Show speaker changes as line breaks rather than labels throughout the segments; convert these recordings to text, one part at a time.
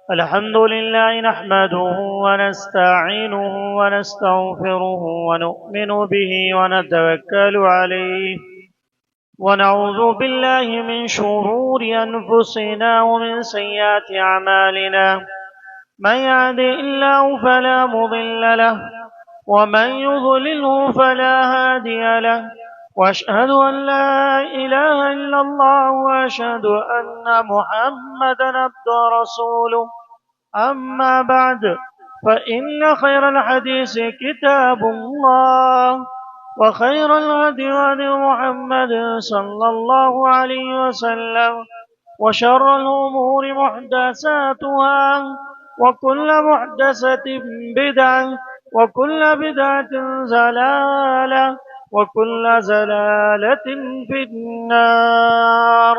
الحمد لله نحمده ونستعينه ونستغفره ونؤمن به ونتوكل عليه ونعوذ بالله من شرور أنفسنا ومن سيئات أعمالنا. من يهده الله فلا مضل له ومن يضلله فلا هادي له، وأشهد أن لا إله إلا الله وأشهد أن محمدا عبده ورسوله. أما بعد، فإن خير الحديث كتاب الله، وخير الهدي هدي محمد صلى الله عليه وسلم، وشر الأمور محدثاتها، وكل محدثة بدعة، وكل بدعة ضلالة، وكل ضلالة في النار.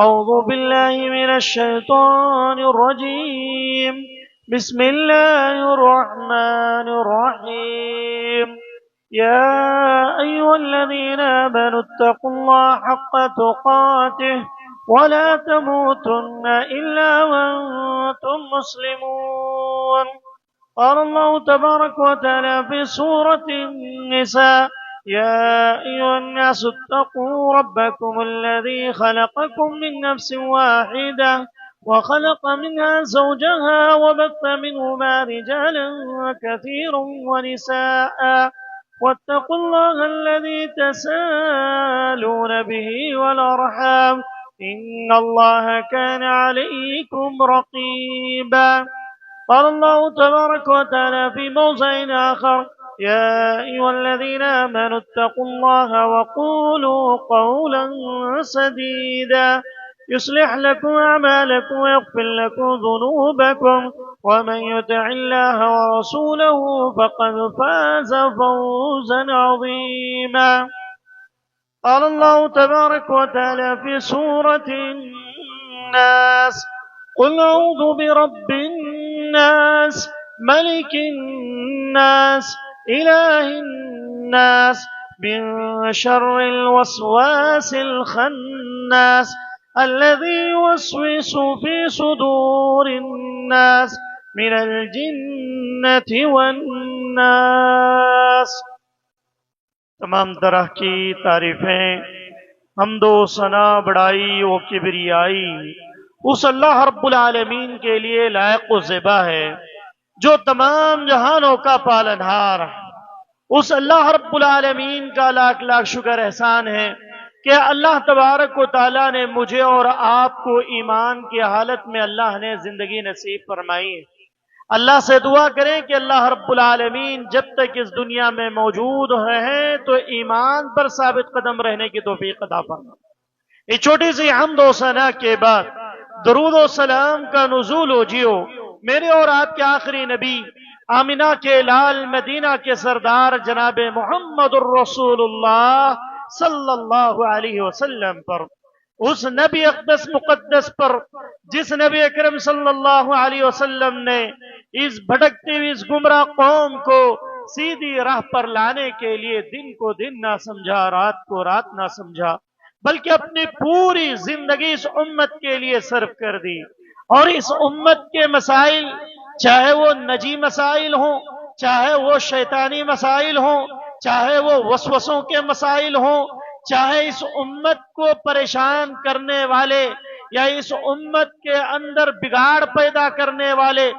أعوذ بالله من الشيطان الرجيم. بسم الله الرحمن الرحيم. يا أيها الذين آمنوا اتقوا الله حق تقاته ولا تموتن إلا وأنتم مسلمون. قال الله تبارك وتعالى في سورة النساء: يا أيها الناس اتقوا ربكم الذي خلقكم من نفس واحدة وخلق منها زوجها وبث منهما رجالا كثيرا ونساء، واتقوا الله الذي تساءلون به والأرحام إن الله كان عليكم رقيبا. قال الله تبارك وتعالى في موضع آخر: يا أيها الذين آمنوا اتقوا الله وقولوا قولا سديدا يصلح لكم أعمالكم ويغفر لكم ذنوبكم، ومن يطع الله ورسوله فقد فاز فوزا عظيما. قال الله تبارك وتعالى في سورة الناس: قل أعوذ برب الناس ملك الناس إله الناس من شر الوسواس الخناس الذي يوسوس في صدور الناس من الجنة والناس. تمام طرح کی تعریفیں، حمد و ثنا، بڑائی و کبریائی اس اللہ رب العالمین کے لیے لائق و زیبا ہے جو تمام جہانوں کا پالنہار ہے۔ اس اللہ رب العالمین کا لاکھ لاکھ شکر احسان ہے کہ اللہ تبارک و تعالیٰ نے مجھے اور آپ کو ایمان کی حالت میں اللہ نے زندگی نصیب فرمائی ہے۔ اللہ سے دعا کریں کہ اللہ رب العالمین جب تک اس دنیا میں موجود ہیں تو ایمان پر ثابت قدم رہنے کی توفیق عطا فرمائے۔ یہ چھوٹی سی حمد و ثنا کے بعد درود و سلام کا نزول ہو جیو میرے اور آپ کے آخری نبی، آمینہ کے لال، مدینہ کے سردار جناب محمد الرسول اللہ صلی اللہ علیہ وسلم پر، اس نبی اقدس مقدس پر جس نبی اکرم صلی اللہ علیہ وسلم نے اس بھٹکتی ہوئی اس گمراہ قوم کو سیدھی راہ پر لانے کے لیے دن کو دن نہ سمجھا، رات کو رات نہ سمجھا، بلکہ اپنی پوری زندگی اس امت کے لیے صرف کر دی۔ اور اس امت کے مسائل، چاہے وہ نجی مسائل ہوں، چاہے وہ شیطانی مسائل ہوں، چاہے وہ وسوسوں کے مسائل ہوں، چاہے اس امت کو پریشان کرنے والے یا اس امت کے اندر بگاڑ پیدا کرنے والے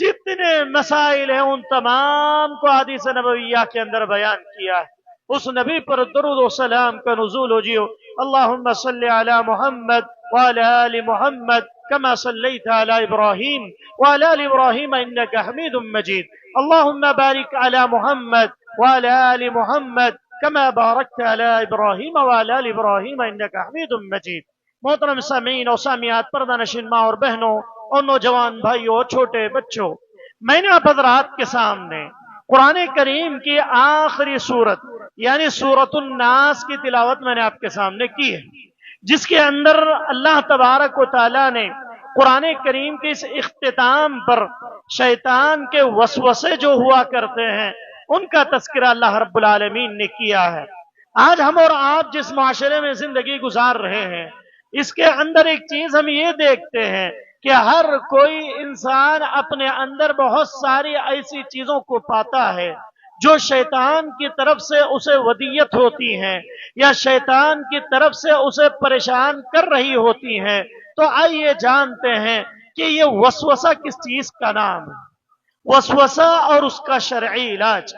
جتنے مسائل ہیں ان تمام کو حدیث نبویہ کے اندر بیان کیا ہے۔ اس نبی پر درود و سلام کا نزول ہو جیو۔ اللہم صلی علی محمد وعلی آل محمد كما صليت على إبراهيم وعلى آل إبراهيم إنك حميد مجيد. اللهم بارك على محمد وعلى آل محمد كما باركت على إبراهيم وعلى آل إبراهيم إنك حميد مجيد. محترم سامعین اور سامعات، پردہ نشین ماں اور بہنوں اور نوجوان بھائیوں اور چھوٹے بچوں، میں نے آپ حضرات کے سامنے قرآن کریم کی آخری سورت یعنی سورۃ الناس کی تلاوت میں نے آپ کے سامنے کی ہے، جس کے اندر اللہ تبارک و تعالیٰ نے قرآن کریم کے اس اختتام پر شیطان کے وسوسے جو ہوا کرتے ہیں ان کا تذکرہ اللہ رب العالمین نے کیا ہے۔ آج ہم اور آپ جس معاشرے میں زندگی گزار رہے ہیں، اس کے اندر ایک چیز ہم یہ دیکھتے ہیں کہ ہر کوئی انسان اپنے اندر بہت ساری ایسی چیزوں کو پاتا ہے جو شیطان کی طرف سے اسے ودیت ہوتی ہیں یا شیطان کی طرف سے اسے پریشان کر رہی ہوتی ہیں۔ تو آئیے جانتے ہیں کہ یہ وسوسہ کس چیز کا نام ہے، وسوسہ اور اس کا شرعی علاج،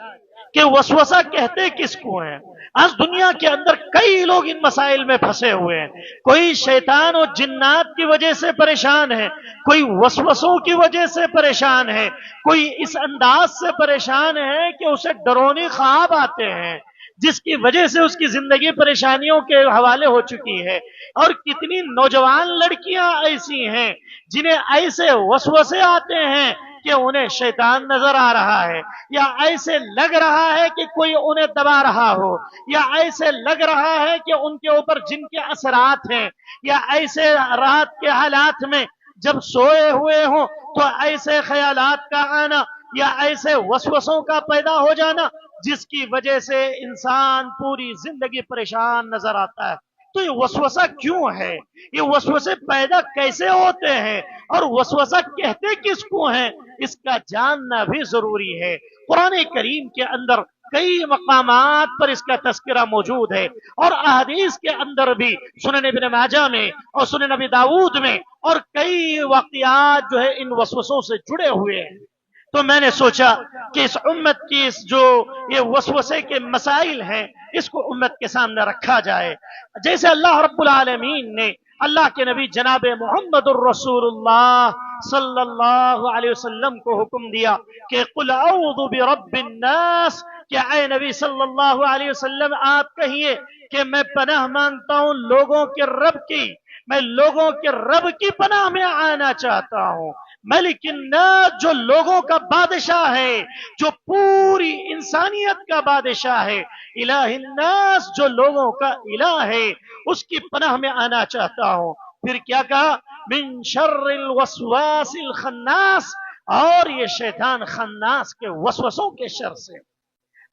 کہ وسوسہ کہتے کس کو ہیں۔ آج دنیا کے اندر کئی لوگ ان مسائل میں پھنسے ہوئے ہیں، کوئی شیطان اور جنات کی وجہ سے پریشان ہے، کوئی وسوسوں کی وجہ سے پریشان ہے، کوئی اس انداز سے پریشان ہے کہ اسے ڈرونی خواب آتے ہیں جس کی وجہ سے اس کی زندگی پریشانیوں کے حوالے ہو چکی ہے۔ اور کتنی نوجوان لڑکیاں ایسی ہیں جنہیں ایسے وسوسے آتے ہیں کہ انہیں شیطان نظر آ رہا ہے، یا ایسے لگ رہا ہے کہ کوئی انہیں دبا رہا ہو، یا ایسے لگ رہا ہے کہ ان کے اوپر جن کے اثرات ہیں، یا ایسے رات کے حالات میں جب سوئے ہوئے ہوں تو ایسے خیالات کا آنا یا ایسے وسوسوں کا پیدا ہو جانا جس کی وجہ سے انسان پوری زندگی پریشان نظر آتا ہے۔ تو یہ وسوسہ کیوں ہے، یہ وسوسے پیدا کیسے ہوتے ہیں، اور وسوسہ کہتے کس کو ہیں، اس کا جاننا بھی ضروری ہے۔ قرآن کریم کے اندر کئی مقامات پر اس کا تذکرہ موجود ہے، اور احادیث کے اندر بھی سنن ابن ماجہ میں اور سنن نبی داؤد میں اور کئی واقعات جو ہے ان وسوسوں سے جڑے ہوئے ہیں۔ تو میں نے سوچا کہ اس امت کی جو یہ وسوسے کے مسائل ہیں اس کو امت کے سامنے رکھا جائے۔ جیسے اللہ رب العالمین نے اللہ کے نبی جناب محمد الرسول اللہ صلی اللہ علیہ وسلم کو حکم دیا کہ قل اعوذ برب الناس، کہ اے نبی صلی اللہ علیہ وسلم آپ کہیے کہ میں پناہ مانگتا ہوں لوگوں کے رب کی، میں لوگوں کے رب کی پناہ میں آنا چاہتا ہوں۔ ملک الناس، جو لوگوں کا بادشاہ ہے، جو پوری انسانیت کا بادشاہ ہے، الہ الناس، جو لوگوں کا الہ ہے، اس کی پناہ میں آنا چاہتا ہوں۔ پھر کیا کہا، من شر الوسواس الخناس، اور یہ شیطان خناس کے وسوسوں کے شر سے۔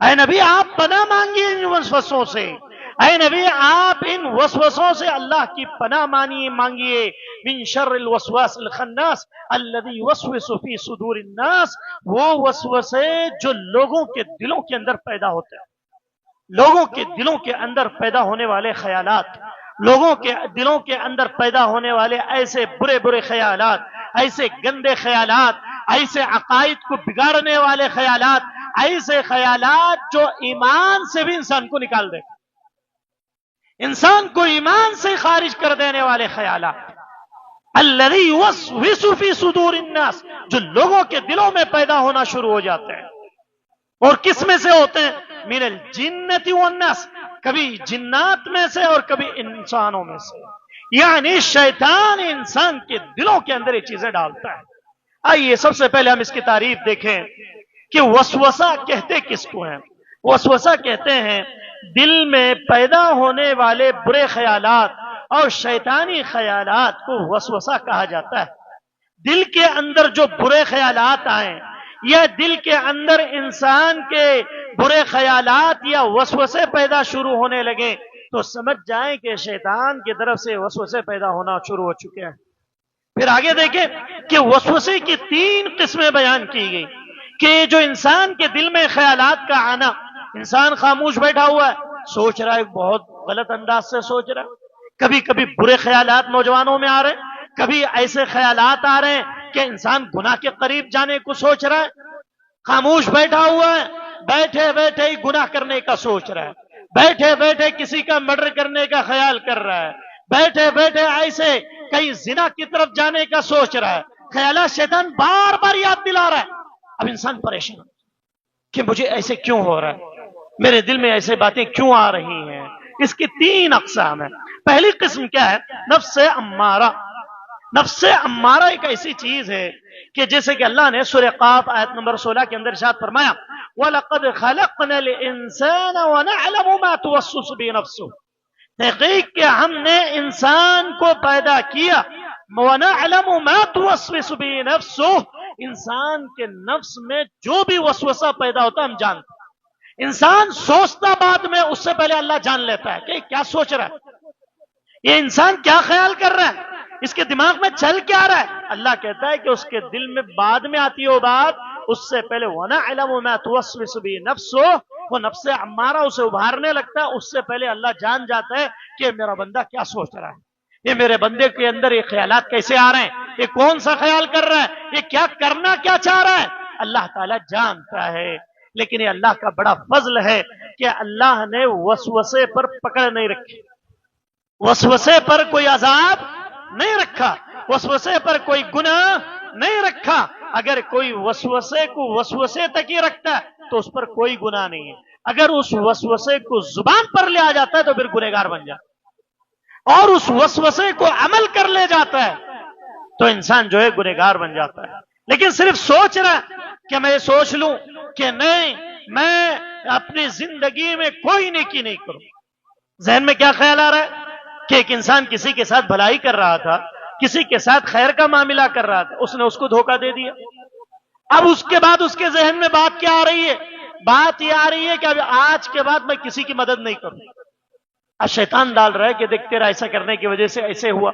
اے نبی آپ پناہ مانگیے ان وسوسوں سے، اے نبی آپ ان وسوسوں سے اللہ کی پناہ مانگیے۔ من شر الوسواس الخناس الذي يوسوس في صدور الناس، وہ وسوسے جو لوگوں کے دلوں کے اندر پیدا ہوتے ہیں، لوگوں کے دلوں کے اندر پیدا ہونے والے خیالات، لوگوں کے دلوں کے اندر پیدا ہونے والے ایسے برے برے خیالات، ایسے گندے خیالات، ایسے عقائد کو بگاڑنے والے خیالات، ایسے خیالات جو ایمان سے بھی انسان کو نکال دے، انسان کو ایمان سے خارج کر دینے والے خیالات، الذی یوسوس فی صدور الناس، جو لوگوں کے دلوں میں پیدا ہونا شروع ہو جاتے ہیں۔ اور کس میں سے ہوتے ہیں؟ من الجنۃ والناس، کبھی جنات میں سے اور کبھی انسانوں میں سے، یعنی شیطان انسان کے دلوں کے اندر یہ چیزیں ڈالتا ہے۔ آئیے سب سے پہلے ہم اس کی تعریف دیکھیں کہ وسوسہ کہتے کس کو ہیں۔ وسوسہ کہتے ہیں دل میں پیدا ہونے والے برے خیالات اور شیطانی خیالات کو وسوسہ کہا جاتا ہے۔ دل کے اندر جو برے خیالات آئیں یا دل کے اندر انسان کے برے خیالات یا وسوسے پیدا شروع ہونے لگے تو سمجھ جائیں کہ شیطان کی طرف سے وسوسے پیدا ہونا شروع ہو چکے ہیں۔ پھر آگے دیکھیں کہ وسوسے کی 3 قسمیں بیان کی گئی، کہ جو انسان کے دل میں خیالات کا آنا، انسان خاموش بیٹھا ہوا ہے، سوچ رہا ہے، بہت غلط انداز سے سوچ رہا ہے، کبھی کبھی برے خیالات نوجوانوں میں آ رہے ہیں، کبھی ایسے خیالات آ رہے ہیں کہ انسان گناہ کے قریب جانے کو سوچ رہا ہے، خاموش بیٹھا ہوا ہے، بیٹھے بیٹھے ہی گناہ کرنے کا سوچ رہا ہے، بیٹھے بیٹھے کسی کا مرڈر کرنے کا خیال کر رہا ہے، بیٹھے بیٹھے ایسے کہیں زنا کی طرف جانے کا سوچ رہا ہے، خیالات شیطان بار بار یاد دلا رہا ہے۔ اب انسان پریشان کہ مجھے ایسے کیوں ہو رہا ہے، میرے دل میں ایسے باتیں کیوں آ رہی ہیں۔ اس کی 3 اقسام ہیں۔ پہلی قسم کیا ہے؟ نفس امارہ۔ نفس امارہ ایک ایسی چیز ہے کہ جیسے کہ اللہ نے سورہ قاف آیت نمبر 16 کے اندر ارشاد فرمایا، وَلَقَدْ خَلَقْنَا الْإِنسَانَ وَنَعْلَمُ مَا تُوَسْوِسُ بِهِ نَفْسُهُ، تحقیق کہ ہم نے انسان کو پیدا کیا، وَنَعْلَمُ مَا تُوَسْوِسُ بِهِ نَفْسُهُ، انسان کے نفس میں جو بھی وسوسہ پیدا ہوتا ہم جانتے ہیں۔ انسان سوچتا بعد میں، اس سے پہلے اللہ جان لیتا ہے کہ کیا سوچ رہا ہے، یہ انسان کیا خیال کر رہا ہے، اس کے دماغ میں چل کیا رہا ہے۔ اللہ کہتا ہے کہ اس کے دل میں بعد میں آتی ہو بات، اس سے پہلے وَنَعْلَمُ مَا تُوَسْوِسُ بِهِ نَفْسُهُ، وہ نفس عمارہ اسے ابھارنے لگتا ہے، اس سے پہلے اللہ جان جاتا ہے کہ میرا بندہ کیا سوچ رہا ہے، یہ میرے بندے کے اندر یہ خیالات کیسے آ رہے ہیں، یہ کون سا خیال کر رہا ہے، یہ کیا کرنا کیا چاہ رہا ہے، اللہ تعالیٰ جانتا ہے۔ لیکن یہ اللہ کا بڑا فضل ہے کہ اللہ نے وسوسے پر پکڑ نہیں رکھی، وسوسے پر کوئی عذاب نہیں رکھا، وسوسے پر کوئی گناہ نہیں رکھا۔ اگر کوئی وسوسے کو وسوسے تک ہی رکھتا ہے تو اس پر کوئی گناہ نہیں ہے، اگر اس وسوسے کو زبان پر لے آ جاتا ہے تو پھر گنہگار بن جاتا ہے، اور اس وسوسے کو عمل کر لے جاتا ہے تو انسان جو ہے گنہگار بن جاتا ہے۔ لیکن صرف سوچ رہا کہ میں سوچ لوں کہ نہیں میں اپنی زندگی میں کوئی نیکی نہیں کروں، ذہن میں کیا خیال آ رہا ہے کہ ایک انسان کسی کے ساتھ بھلائی کر رہا تھا، کسی کے ساتھ خیر کا معاملہ کر رہا تھا، اس نے اس کو دھوکہ دے دیا۔ اب اس کے بعد اس کے ذہن میں بات کیا آ رہی ہے؟ بات یہ آ رہی ہے کہ اب آج کے بعد میں کسی کی مدد نہیں کروں۔ اب شیطان ڈال رہا ہے کہ دیکھ تیرا ایسا کرنے کی وجہ سے ایسے ہوا،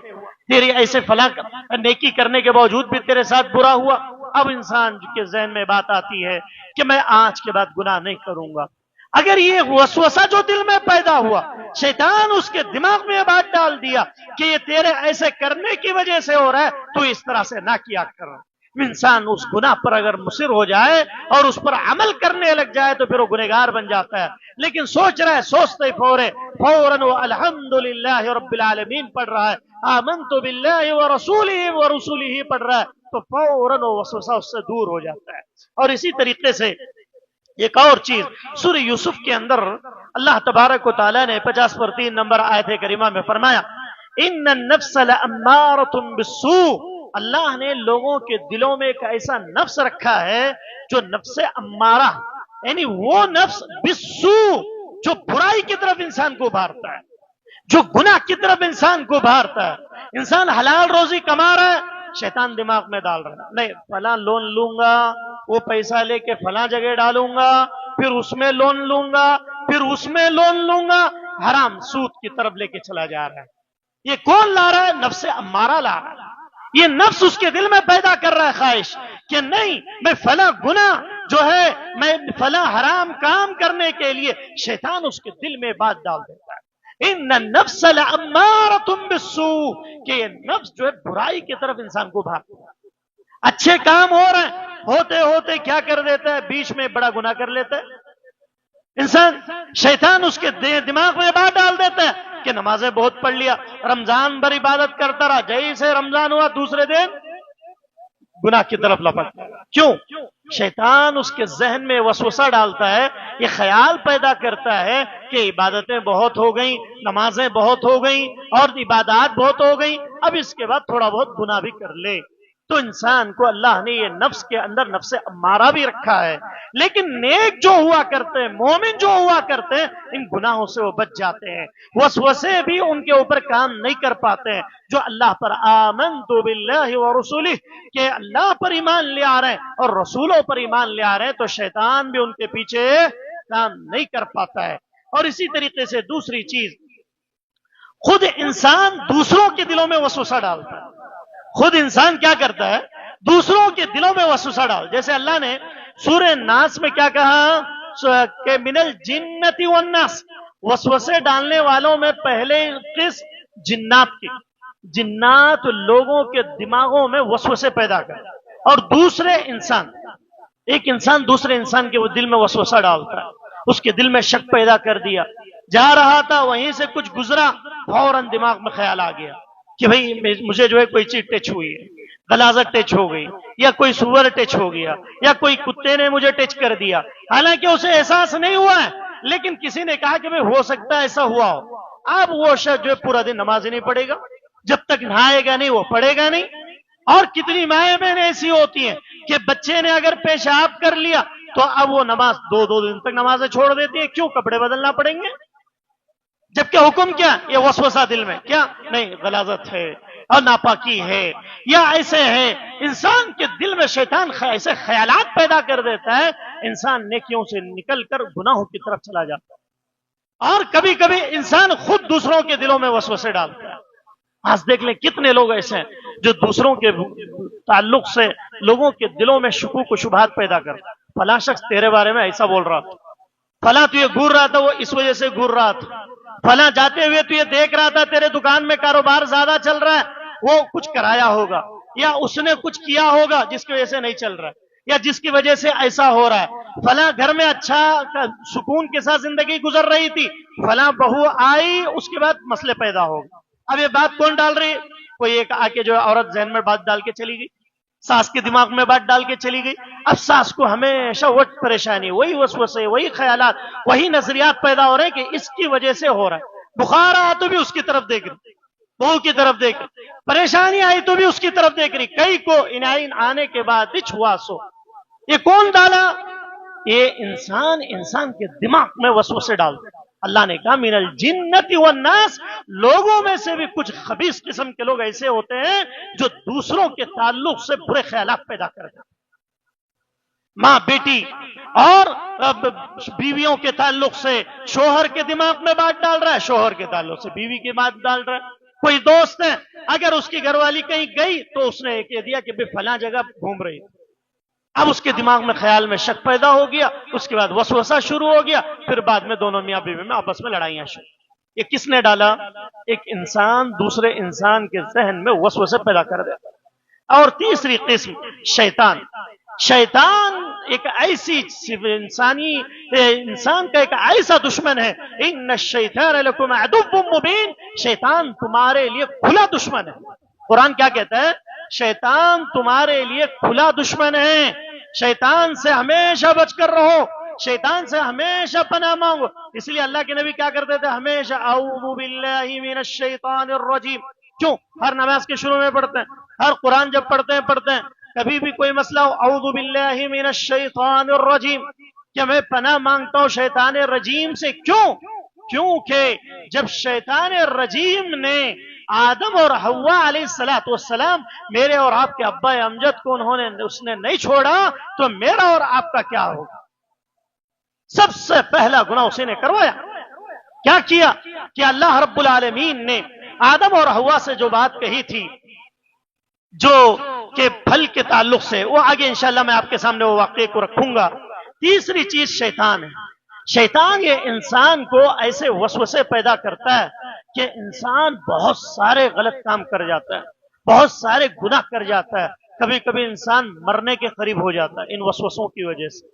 تیری ایسے فلاں نیکی کرنے کے باوجود بھی تیرے ساتھ برا ہوا۔ اب انسان کے ذہن میں بات آتی ہے کہ میں آج کے بعد گناہ نہیں کروں گا۔ اگر یہ وسوسہ جو دل میں پیدا ہوا، شیطان اس کے دماغ میں بات ڈال دیا کہ یہ تیرے ایسے کرنے کی وجہ سے ہو رہا ہے، تو اس طرح سے نہ کیا کر۔ انسان اس گناہ پر اگر مصر ہو جائے اور اس پر عمل کرنے لگ جائے تو پھر وہ گنہگار بن جاتا ہے۔ لیکن سوچ رہا ہے، سوچتے فوراً وہ الحمدللہ رب العالمین پڑھ رہا ہے، آمنت باللہ ورسولہ ورسولہ پڑھ رہا ہے، تو فوراً وہ وسوسہ اس سے دور ہو جاتا ہے۔ اور اسی طریقے سے ایک اور چیز سورہ یوسف کے اندر اللہ تبارک و تعالیٰ نے 50 پر 3 نمبر آیت کریمہ میں فرمایا، ان النفس لامارۃ بالسوء، اللہ نے لوگوں کے دلوں میں ایک ایسا نفس رکھا ہے جو نفس امارہ، یعنی وہ نفس بالسوء جو برائی کی طرف انسان کو ابھارتا ہے، جو گناہ کی طرف انسان کو ابھارتا ہے۔ انسان حلال روزی کما رہا ہے، شیطان دماغ میں ڈال رہا ہے، نہیں فلاں لون لوں گا، وہ پیسہ لے کے فلاں جگہ ڈالوں گا، پھر اس میں لون لوں گا، پھر اس میں لون لوں گا، حرام سود کی طرف لے کے چلا جا رہا ہے۔ یہ کون لا رہا ہے؟ نفس امارہ لا رہا ہے۔ یہ نفس اس کے دل میں پیدا کر رہا ہے خواہش کہ نہیں میں فلاں گناہ جو ہے، میں فلاں حرام کام کرنے کے لیے، شیطان اس کے دل میں بات ڈال دیتا ہے، ان النفس لامارۃ بالسوء، کہ یہ نفس جو ہے برائی کی طرف انسان کو بھاگتا ہے۔ اچھے کام ہو رہے ہیں، ہوتے ہوتے کیا کر دیتا ہے؟ بیچ میں بڑا گناہ کر لیتا ہے انسان۔ شیطان اس کے دماغ میں بات ڈال دیتا ہے کہ نمازیں بہت پڑھ لیا، رمضان بھر عبادت کرتا رہا، جیسے رمضان ہوا دوسرے دن گناہ کی طرف لپٹ۔ کیوں؟ شیطان اس کے ذہن میں وسوسہ ڈالتا ہے، یہ خیال پیدا کرتا ہے کہ عبادتیں بہت ہو گئیں، نمازیں بہت ہو گئیں اور عبادات بہت ہو گئیں، اب اس کے بعد تھوڑا بہت گناہ بھی کر لے۔ تو انسان کو اللہ نے یہ نفس کے اندر نفس امارہ بھی رکھا ہے، لیکن نیک جو ہوا کرتے ہیں، مومن جو ہوا کرتے ہیں، ان گناہوں سے وہ بچ جاتے ہیں، وسوسے بھی ان کے اوپر کام نہیں کر پاتے ہیں۔ جو اللہ پر آمنت باللہ ورسولہ، کہ اللہ پر ایمان لے آ رہے ہیں اور رسولوں پر ایمان لے آ رہے ہیں، تو شیطان بھی ان کے پیچھے کام نہیں کر پاتا ہے۔ اور اسی طریقے سے دوسری چیز، خود انسان دوسروں کے دلوں میں وسوسہ ڈالتا ہے۔ خود انسان کیا کرتا ہے؟ دوسروں کے دلوں میں وسوسہ ڈال۔ جیسے اللہ نے سورہ ناس میں کیا کہا کہ من الجنۃ والناس، وسوسے ڈالنے والوں میں پہلے قسم جنات کی، جنات لوگوں کے دماغوں میں وسوسے پیدا کر، اور دوسرے انسان، ایک انسان دوسرے انسان کے وہ دل میں وسوسہ ڈالتا ہے، اس کے دل میں شک پیدا کر دیا، جا رہا تھا وہیں سے کچھ گزرا، فوراً دماغ میں خیال آ گیا کہ بھئی مجھے جو ہے کوئی چیز ٹچ ہوئی ہے، غلاظت ٹچ ہو گئی، یا کوئی سور ٹچ ہو گیا، یا کوئی کتے نے مجھے ٹچ کر دیا، حالانکہ اسے احساس نہیں ہوا ہے، لیکن کسی نے کہا کہ بھئی ہو سکتا ہے ایسا ہوا ہو۔ اب وہ شخص جو ہے پورا دن نماز ہی نہیں پڑھے گا، جب تک نہائے گا نہیں وہ پڑھے گا نہیں۔ اور کتنی مائیں بہنیں ایسی ہوتی ہیں کہ بچے نے اگر پیشاب کر لیا تو اب وہ نماز دو دن تک نمازیں چھوڑ دیتی ہے، کیوں؟ کپڑے بدلنا پڑیں گے، جبکہ حکم کیا؟ یہ وسوسہ دل میں، کیا نہیں غلاظت ہے، اور ناپاکی ہے یا ایسے ہے، انسان کے دل میں شیطان ایسے خیالات پیدا کر دیتا ہے، انسان نیکیوں سے نکل کر گناہوں کی طرف چلا جاتا ہے، اور کبھی کبھی انسان خود دوسروں کے دلوں میں وسوسے ڈالتا ہے۔ آج دیکھ لیں کتنے لوگ ایسے ہیں جو دوسروں کے تعلق سے لوگوں کے دلوں میں شکوک و شبہات پیدا کرتا ہے۔ فلاں شخص تیرے بارے میں ایسا بول رہا تھا، فلاں تو یہ گھور رہا تھا، وہ اس وجہ سے گھور رہا تھا، فلاں جاتے ہوئے تو یہ دیکھ رہا تھا تیرے دکان میں کاروبار زیادہ چل رہا ہے، وہ کچھ کرایا ہوگا یا اس نے کچھ کیا ہوگا جس کی وجہ سے نہیں چل رہا ہے، یا جس کی وجہ سے ایسا ہو رہا ہے، فلاں گھر میں اچھا سکون کے ساتھ زندگی گزر رہی تھی، فلاں بہو آئی اس کے بعد مسئلے پیدا ہو گئے۔ اب یہ بات کون ڈال رہی ہے؟ کوئی ایک آ کے جو عورت ذہن میں بات ڈال کے چلی گئی، ساس کے دماغ میں بات ڈال کے چلی گئی، اب ساس کو ہمیشہ وہی پریشانی، وہی وسوسے، وہی خیالات، وہی نظریات پیدا ہو رہے ہیں کہ اس کی وجہ سے ہو رہا ہے۔ بخار آیا تو بھی اس کی طرف دیکھ رہی، بہو کی طرف دیکھ رہی، پریشانی آئی تو بھی اس کی طرف دیکھ رہی، کئی کو انعین آنے کے بعد بھی چھوا سو۔ یہ کون ڈالا؟ یہ انسان کے دماغ میں وسوسے ڈالتے۔ اللہ نے کہا من الجنت والناس، لوگوں میں سے بھی کچھ خبیث قسم کے لوگ ایسے ہوتے ہیں جو دوسروں کے تعلق سے برے خیالات پیدا کرتے ہیں۔ ماں بیٹی اور بیویوں کے تعلق سے شوہر کے دماغ میں بات ڈال رہا ہے، شوہر کے تعلق سے بیوی کی بات ڈال رہا ہے۔ کوئی دوست ہے، اگر اس کی گھر والی کہیں گئی تو اس نے کہہ دیا کہ بھئی فلاں جگہ گھوم رہی ہے، اب اس کے دماغ میں خیال میں شک پیدا ہو گیا، اس کے بعد وسوسہ شروع ہو گیا، پھر بعد میں دونوں میاں بیوی میں آپس میں لڑائیاں شروع۔ یہ کس نے ڈالا؟ ایک انسان دوسرے انسان کے ذہن میں وسوسے پیدا کر دیتا۔ اور تیسری قسم شیطان۔ شیطان ایک ایسی انسان کا ایک ایسا دشمن ہے، ان الشیطان لکم عدو مبین، شیطان تمہارے لیے کھلا دشمن ہے۔ قرآن کیا کہتا ہے؟ شیطان تمہارے لیے کھلا دشمن ہے، شیطان سے ہمیشہ بچ کر رہو، شیطان سے ہمیشہ پناہ مانگو۔ اس لیے اللہ کے نبی کیا کرتے تھے؟ ہمیشہ اعوذ باللہ من الشیطان الرجیم۔ کیوں؟ ہر نماز کے شروع میں پڑھتے ہیں، ہر قرآن جب پڑھتے ہیں، کبھی بھی کوئی مسئلہ ہو، اعوذ باللہ من الشیطان الرجیم، کہ میں پناہ مانگتا ہوں شیطان رجیم سے۔ کیوں؟ کیونکہ جب شیطان رجیم نے آدم اور حوا علیہ السلام میرے اور آپ کے ابا امجد کو اس نے نہیں چھوڑا تو میرا اور آپ کا کیا ہوگا؟ سب سے پہلا گناہ اسی نے کروایا۔ کیا کیا کہ اللہ رب العالمین نے آدم اور حوا سے جو بات کہی تھی، جو کہ پھل کے تعلق سے، وہ آگے انشاءاللہ میں آپ کے سامنے وہ واقعے کو رکھوں گا۔ تیسری چیز شیطان ہے۔ شیطان یہ انسان کو ایسے وسوسے پیدا کرتا ہے کہ انسان بہت سارے غلط کام کر جاتا ہے، بہت سارے گناہ کر جاتا ہے، کبھی کبھی انسان مرنے کے قریب ہو جاتا ہے ان وسوسوں کی وجہ سے،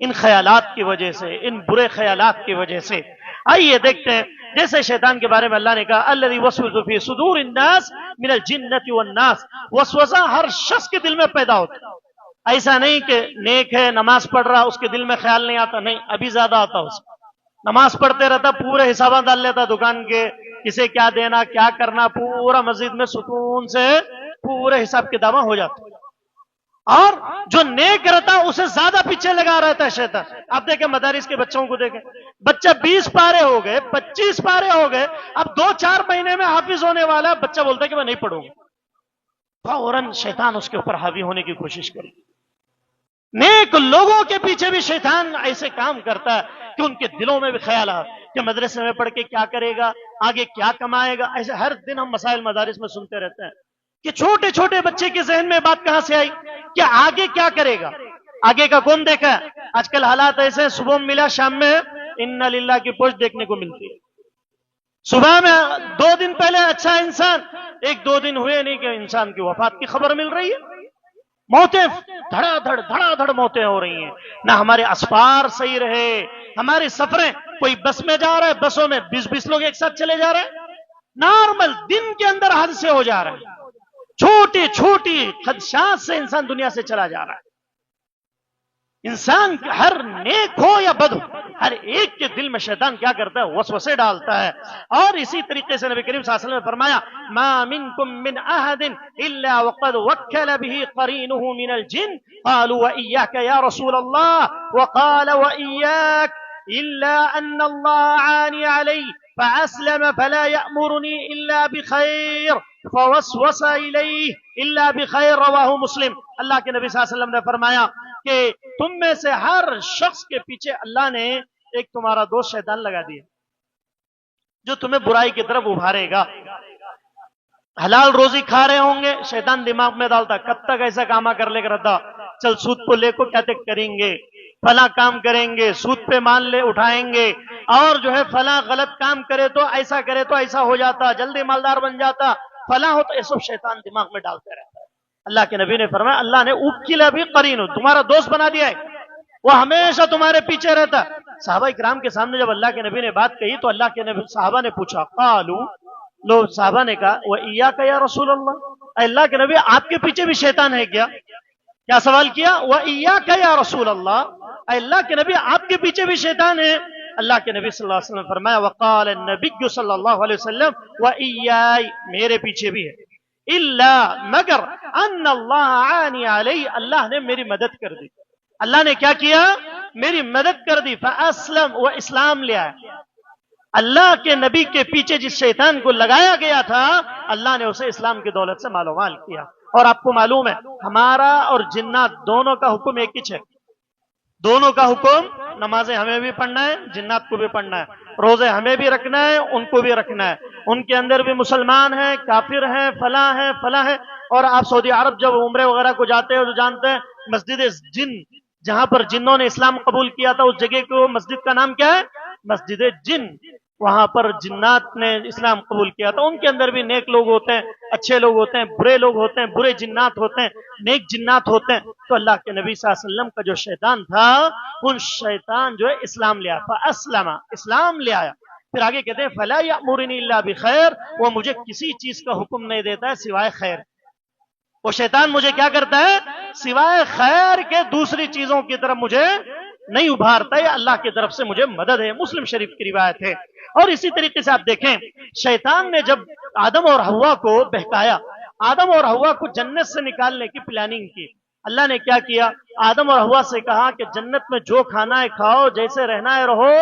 ان خیالات کی وجہ سے، ان برے خیالات کی وجہ سے۔ آئیے دیکھتے ہیں، جیسے شیطان کے بارے میں اللہ نے کہا الذی یوسوس فی صدور الناس من الجنۃ والناس، وسوسہ ہر شخص کے دل میں پیدا ہوتا ہے۔ ایسا نہیں کہ نیک ہے، نماز پڑھ رہا، اس کے دل میں خیال نہیں آتا، نہیں، ابھی زیادہ آتا اس کو۔ نماز پڑھتے رہتا، پورے حسابات ڈال لیتا دکان کے، کسے کیا دینا، کیا کرنا، پورا مسجد میں سکون سے پورے حساب کتاباں ہو جاتا۔ اور جو نیک رہتا اسے زیادہ پیچھے لگا رہتا ہے شیطان۔ آپ دیکھیں مدارس کے بچوں کو دیکھیں، بچہ 20 پارے ہو گئے، 25 پارے ہو گئے، اب 2-4 مہینے میں حافظ ہونے والا، بچہ بولتا ہے کہ میں نہیں پڑھوں گا، فوراً شیطان اس کے اوپر حاوی ہونے کی کوشش کرے۔ نیک لوگوں کے پیچھے بھی شیطان ایسے کام کرتا ہے کہ ان کے دلوں میں بھی خیالات کہ مدرسے میں پڑھ کے کیا کرے گا، آگے کیا کمائے گا۔ ایسے ہر دن ہم مسائل مدارس میں سنتے رہتے ہیں کہ چھوٹے چھوٹے بچے کے ذہن میں بات کہاں سے آئی کہ آگے کیا کرے گا، آگے کا کون دیکھا ہے؟ آج کل حالات ایسے، صبح ملا شام میں انا للہ کی پوسٹ دیکھنے کو ملتی ہے۔ صبح میں 2 دن پہلے اچھا انسان، 1-2 دن ہوئے نہیں کہ انسان کی وفات کی خبر مل رہی ہے۔ موتیں دھڑا دھڑ موتیں ہو رہی ہیں، نہ ہمارے اسفار صحیح رہے، ہماری سفریں، کوئی بس میں جا رہا ہے، بسوں میں 20 لوگ ایک ساتھ چلے جا رہے ہیں، نارمل دن کے اندر حادثے ہو جا رہے ہیں، چھوٹی چھوٹی خدشات سے انسان دنیا سے چلا جا رہا ہے۔ انسان ہر نیک ہو یا بد ہو، ہر ایک کے دل میں شیطان کیا کرتا ہے؟ وسوسے ڈالتا ہے۔ اور اسی طریقے سے نبی کریم صلی اللہ علیہ وسلم نے فرمایا ما منکم من احد الا وقد وکل به قرینه من الجن قالوا وإیاک یا رسول اللہ وقال وإیاک الا ان اللہ عانی علی فأسلم فلا يأمرني إلا بخير فوسوس إليه إلا بخير رواہ مسلم. اللہ کے نبی صلی اللہ علیہ وسلم نے فرمایا کہ تم میں سے ہر شخص کے پیچھے اللہ نے ایک تمہارا دوست شیطان لگا دیا جو تمہیں برائی کی طرف ابھارے گا. حلال روزی کھا رہے ہوں گے، شیطان دماغ میں ڈالتا کب تک ایسا کاما کر لے کر رہتا، چل سود کو لے کو کیا تک کریں گے، فلاں کام کریں گے، سود پہ مان لے اٹھائیں گے، اور جو ہے فلاں غلط کام کرے تو ایسا کرے تو ایسا ہو جاتا، جلدی مالدار بن جاتا، فلاں ہو تو یہ سب شیطان دماغ میں ڈالتے رہتا ہے. اللہ کے نبی نے فرمایا اللہ نے اوکلا بھی قرین تمہارا دوست بنا دیا ہے، وہ ہمیشہ تمہارے پیچھے رہتا. صحابہ اکرام کے سامنے جب اللہ کے نبی نے بات کہی تو اللہ کے نبی صحابہ نے پوچھا قالوا، لوگ صحابہ نے کہا وَإِيَّاكَ يَا رسول اللہ، اے اللہ کے نبی آپ کے پیچھے بھی شیطان ہے کیا؟ کیا سوال کیا؟ وَإِيَّاكَ يَا رسول اللہ، اے اللہ کے نبی آپ کے پیچھے بھی شیطان ہے؟ اللہ کے نبی صلی اللہ علیہ وسلم نے فرمایا وقال النبی صلی اللہ علیہ وسلم وَإِيَّاي، میرے پیچھے بھی ہے، الا مگر ان اللہ عانی علی، اللہ نے میری مدد کر دی. اللہ نے کیا کیا؟ میری مدد کر دی. فاسلم، وہ اسلام لے آیا. اللہ کے نبی کے پیچھے جس شیطان کو لگایا گیا تھا اللہ نے اسے اسلام کی دولت سے مالو مال کیا. اور آپ کو معلوم ہے ہمارا اور جنات دونوں کا حکم ایک ہی ہے، دونوں کا حکم، نمازیں ہمیں بھی پڑھنا ہے، جنات کو بھی پڑھنا ہے، روزے ہمیں بھی رکھنا ہے، ان کو بھی رکھنا ہے. ان کے اندر بھی مسلمان ہیں، کافر ہیں، فلاں ہیں، فلاں ہیں. اور آپ سعودی عرب جب عمرے وغیرہ کو جاتے ہیں تو جانتے ہیں مسجد جن، جہاں پر جنوں نے اسلام قبول کیا تھا اس جگہ کو مسجد کا نام کیا ہے؟ مسجد جن. وہاں پر جنات نے اسلام قبول کیا تھا. ان کے اندر بھی نیک لوگ ہوتے ہیں، اچھے لوگ ہوتے ہیں، برے لوگ ہوتے ہیں، برے جنات ہوتے ہیں، نیک جنات ہوتے ہیں. تو اللہ کے نبی صلی اللہ علیہ وسلم کا جو شیطان تھا ان شیطان جو ہے اسلام لے آیا، فاسلم، اسلام لے آیا. پھر آگے کہتے ہیں فلا یأمرنی الا بخیر، وہ مجھے کسی چیز کا حکم نہیں دیتا ہے سوائے خیر. وہ شیطان مجھے کیا کرتا ہے؟ سوائے خیر کے دوسری چیزوں کی طرف مجھے نہیں ابھارتا ہے، اللہ کی طرف سے مجھے مدد ہے. مسلم شریف کی روایت ہے. اور اسی طریقے سے آپ دیکھیں شیطان نے جب آدم اور حوا کو بہکایا، آدم اور حوا کو جنت سے نکالنے کی پلاننگ کی، اللہ نے کیا کیا؟ آدم اور حوا سے کہا کہ جنت میں جو کھانا ہے کھاؤ، جیسے رہنا ہے رہو،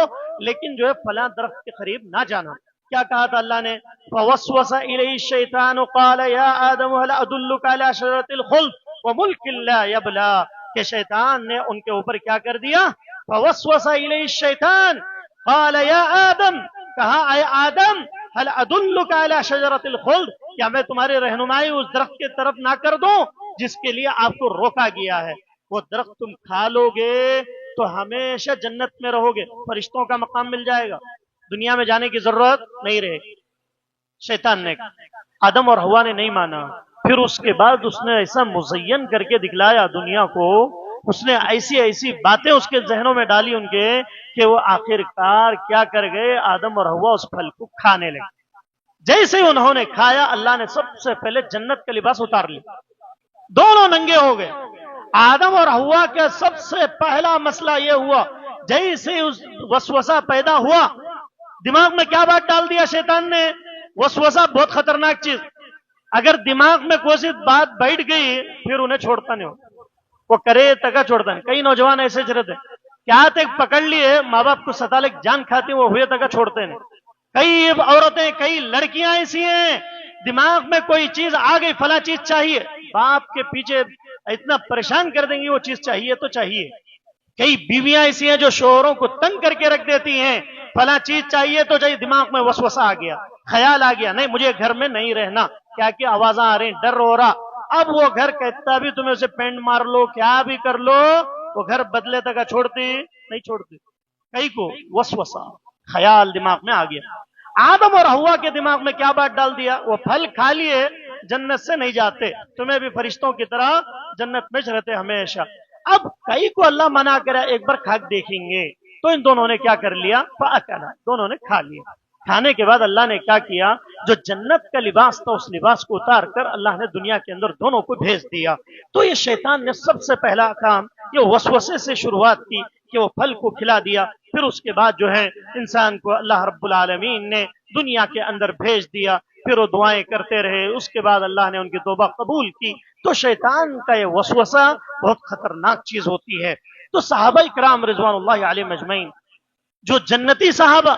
لیکن جو ہے فلاں درخت کے قریب نہ جانا. کیا کہا تھا اللہ نے؟ فوسوس الیہ الشیطان قال یا آدم هل ادلک علی شجرۃ الخلد وملک لا یبلی، کہ شیطان نے ان کے اوپر کیا کر دیا؟ فوسوس الیہ الشیطان قال یا آدم، کہا اے آدم هل ادلک علی شجرۃ الخلد، کیا میں تمہاری رہنمائی اس درخت کی طرف نہ کر دوں جس کے لیے آپ کو روکا گیا ہے؟ وہ درخت تم کھا لو گے تو ہمیشہ جنت میں رہو گے، فرشتوں کا مقام مل جائے گا، دنیا میں جانے کی ضرورت نہیں رہے گی. شیطان نے آدم اور حوا نے نہیں مانا. پھر اس کے بعد اس نے ایسا مزین کر کے دکھلایا دنیا کو، اس نے ایسی ایسی باتیں اس کے ذہنوں میں ڈالی ان کے کہ وہ آخر کار کیا کر گئے؟ آدم اور حوا اس پھل کو کھانے لگے. جیسے انہوں نے کھایا اللہ نے سب سے پہلے جنت کا لباس اتار لیا، دونوں ننگے ہو گئے. آدم اور حوا کا سب سے پہلا مسئلہ یہ ہوا جیسے اس وسوسہ پیدا ہوا دماغ میں کیا بات ڈال دیا شیطان نے؟ وسوسہ بہت خطرناک چیز، اگر دماغ میں کوئی سی بات بیٹھ گئی پھر انہیں چھوڑتا نہیں ہو، وہ کرے تکا چھوڑتا نہیں. کئی نوجوان ایسے رہتے ہیں کیا تک پکڑ لیے ماں باپ کو ستالے جان کھاتی وہ ہوئے تکا چھوڑتے نہیں. کئی عورتیں، کئی لڑکیاں ایسی ہیں دماغ میں کوئی چیز آ گئی فلاں چیز چاہیے، باپ کے پیچھے اتنا پریشان کر دیں گی وہ چیز چاہیے تو چاہیے. کئی بیویاں ایسی ہیں جو شوہروں کو تنگ کر کے رکھ دیتی ہیں، فلاں چیز چاہیے تو چاہیے، دماغ میں وسوسہ آ گیا، خیال آ گیا نہیں مجھے گھر میں نہیں رہنا، کیا کیا آوازاں آ رہی، ڈر ہو رہا. اب وہ گھر کہتا بھی تمہیں اسے پینٹ مار لو کیا بھی کر لو، وہ گھر بدلے تک چھوڑتی نہیں چھوڑتی. کئی کو وسوسہ خیال دماغ میں آ گیا. آدم اور حوا کے دماغ میں کیا بات ڈال دیا؟ وہ پھل کھا لیے جنت سے نہیں جاتے، تمہیں بھی فرشتوں کی طرح جنت میں رہتے ہمیشہ. اب کئی کو اللہ منع کرا ایک بار کھا دیکھیں گے، تو ان دونوں نے کیا کر لیا؟ فاکلا، دونوں نے کھا لیا. کھانے کے بعد اللہ نے کیا کیا؟ جو جنت کا لباس تھا اس لباس کو اتار کر اللہ نے دنیا کے اندر دونوں کو بھیج دیا. تو یہ شیطان نے سب سے پہلا کام یہ وسوسے سے شروعات کی کہ وہ پھل کو کھلا دیا. پھر اس کے بعد جو ہے انسان کو اللہ رب العالمین نے دنیا کے اندر بھیج دیا، پھر وہ دعائیں کرتے رہے، اس کے بعد اللہ نے ان کی توبہ قبول کی. تو شیطان کا یہ وسوسہ بہت خطرناک چیز ہوتی ہے. تو صحابہ کرام رضوان اللہ علیہ مجمعین جو جنتی صحابہ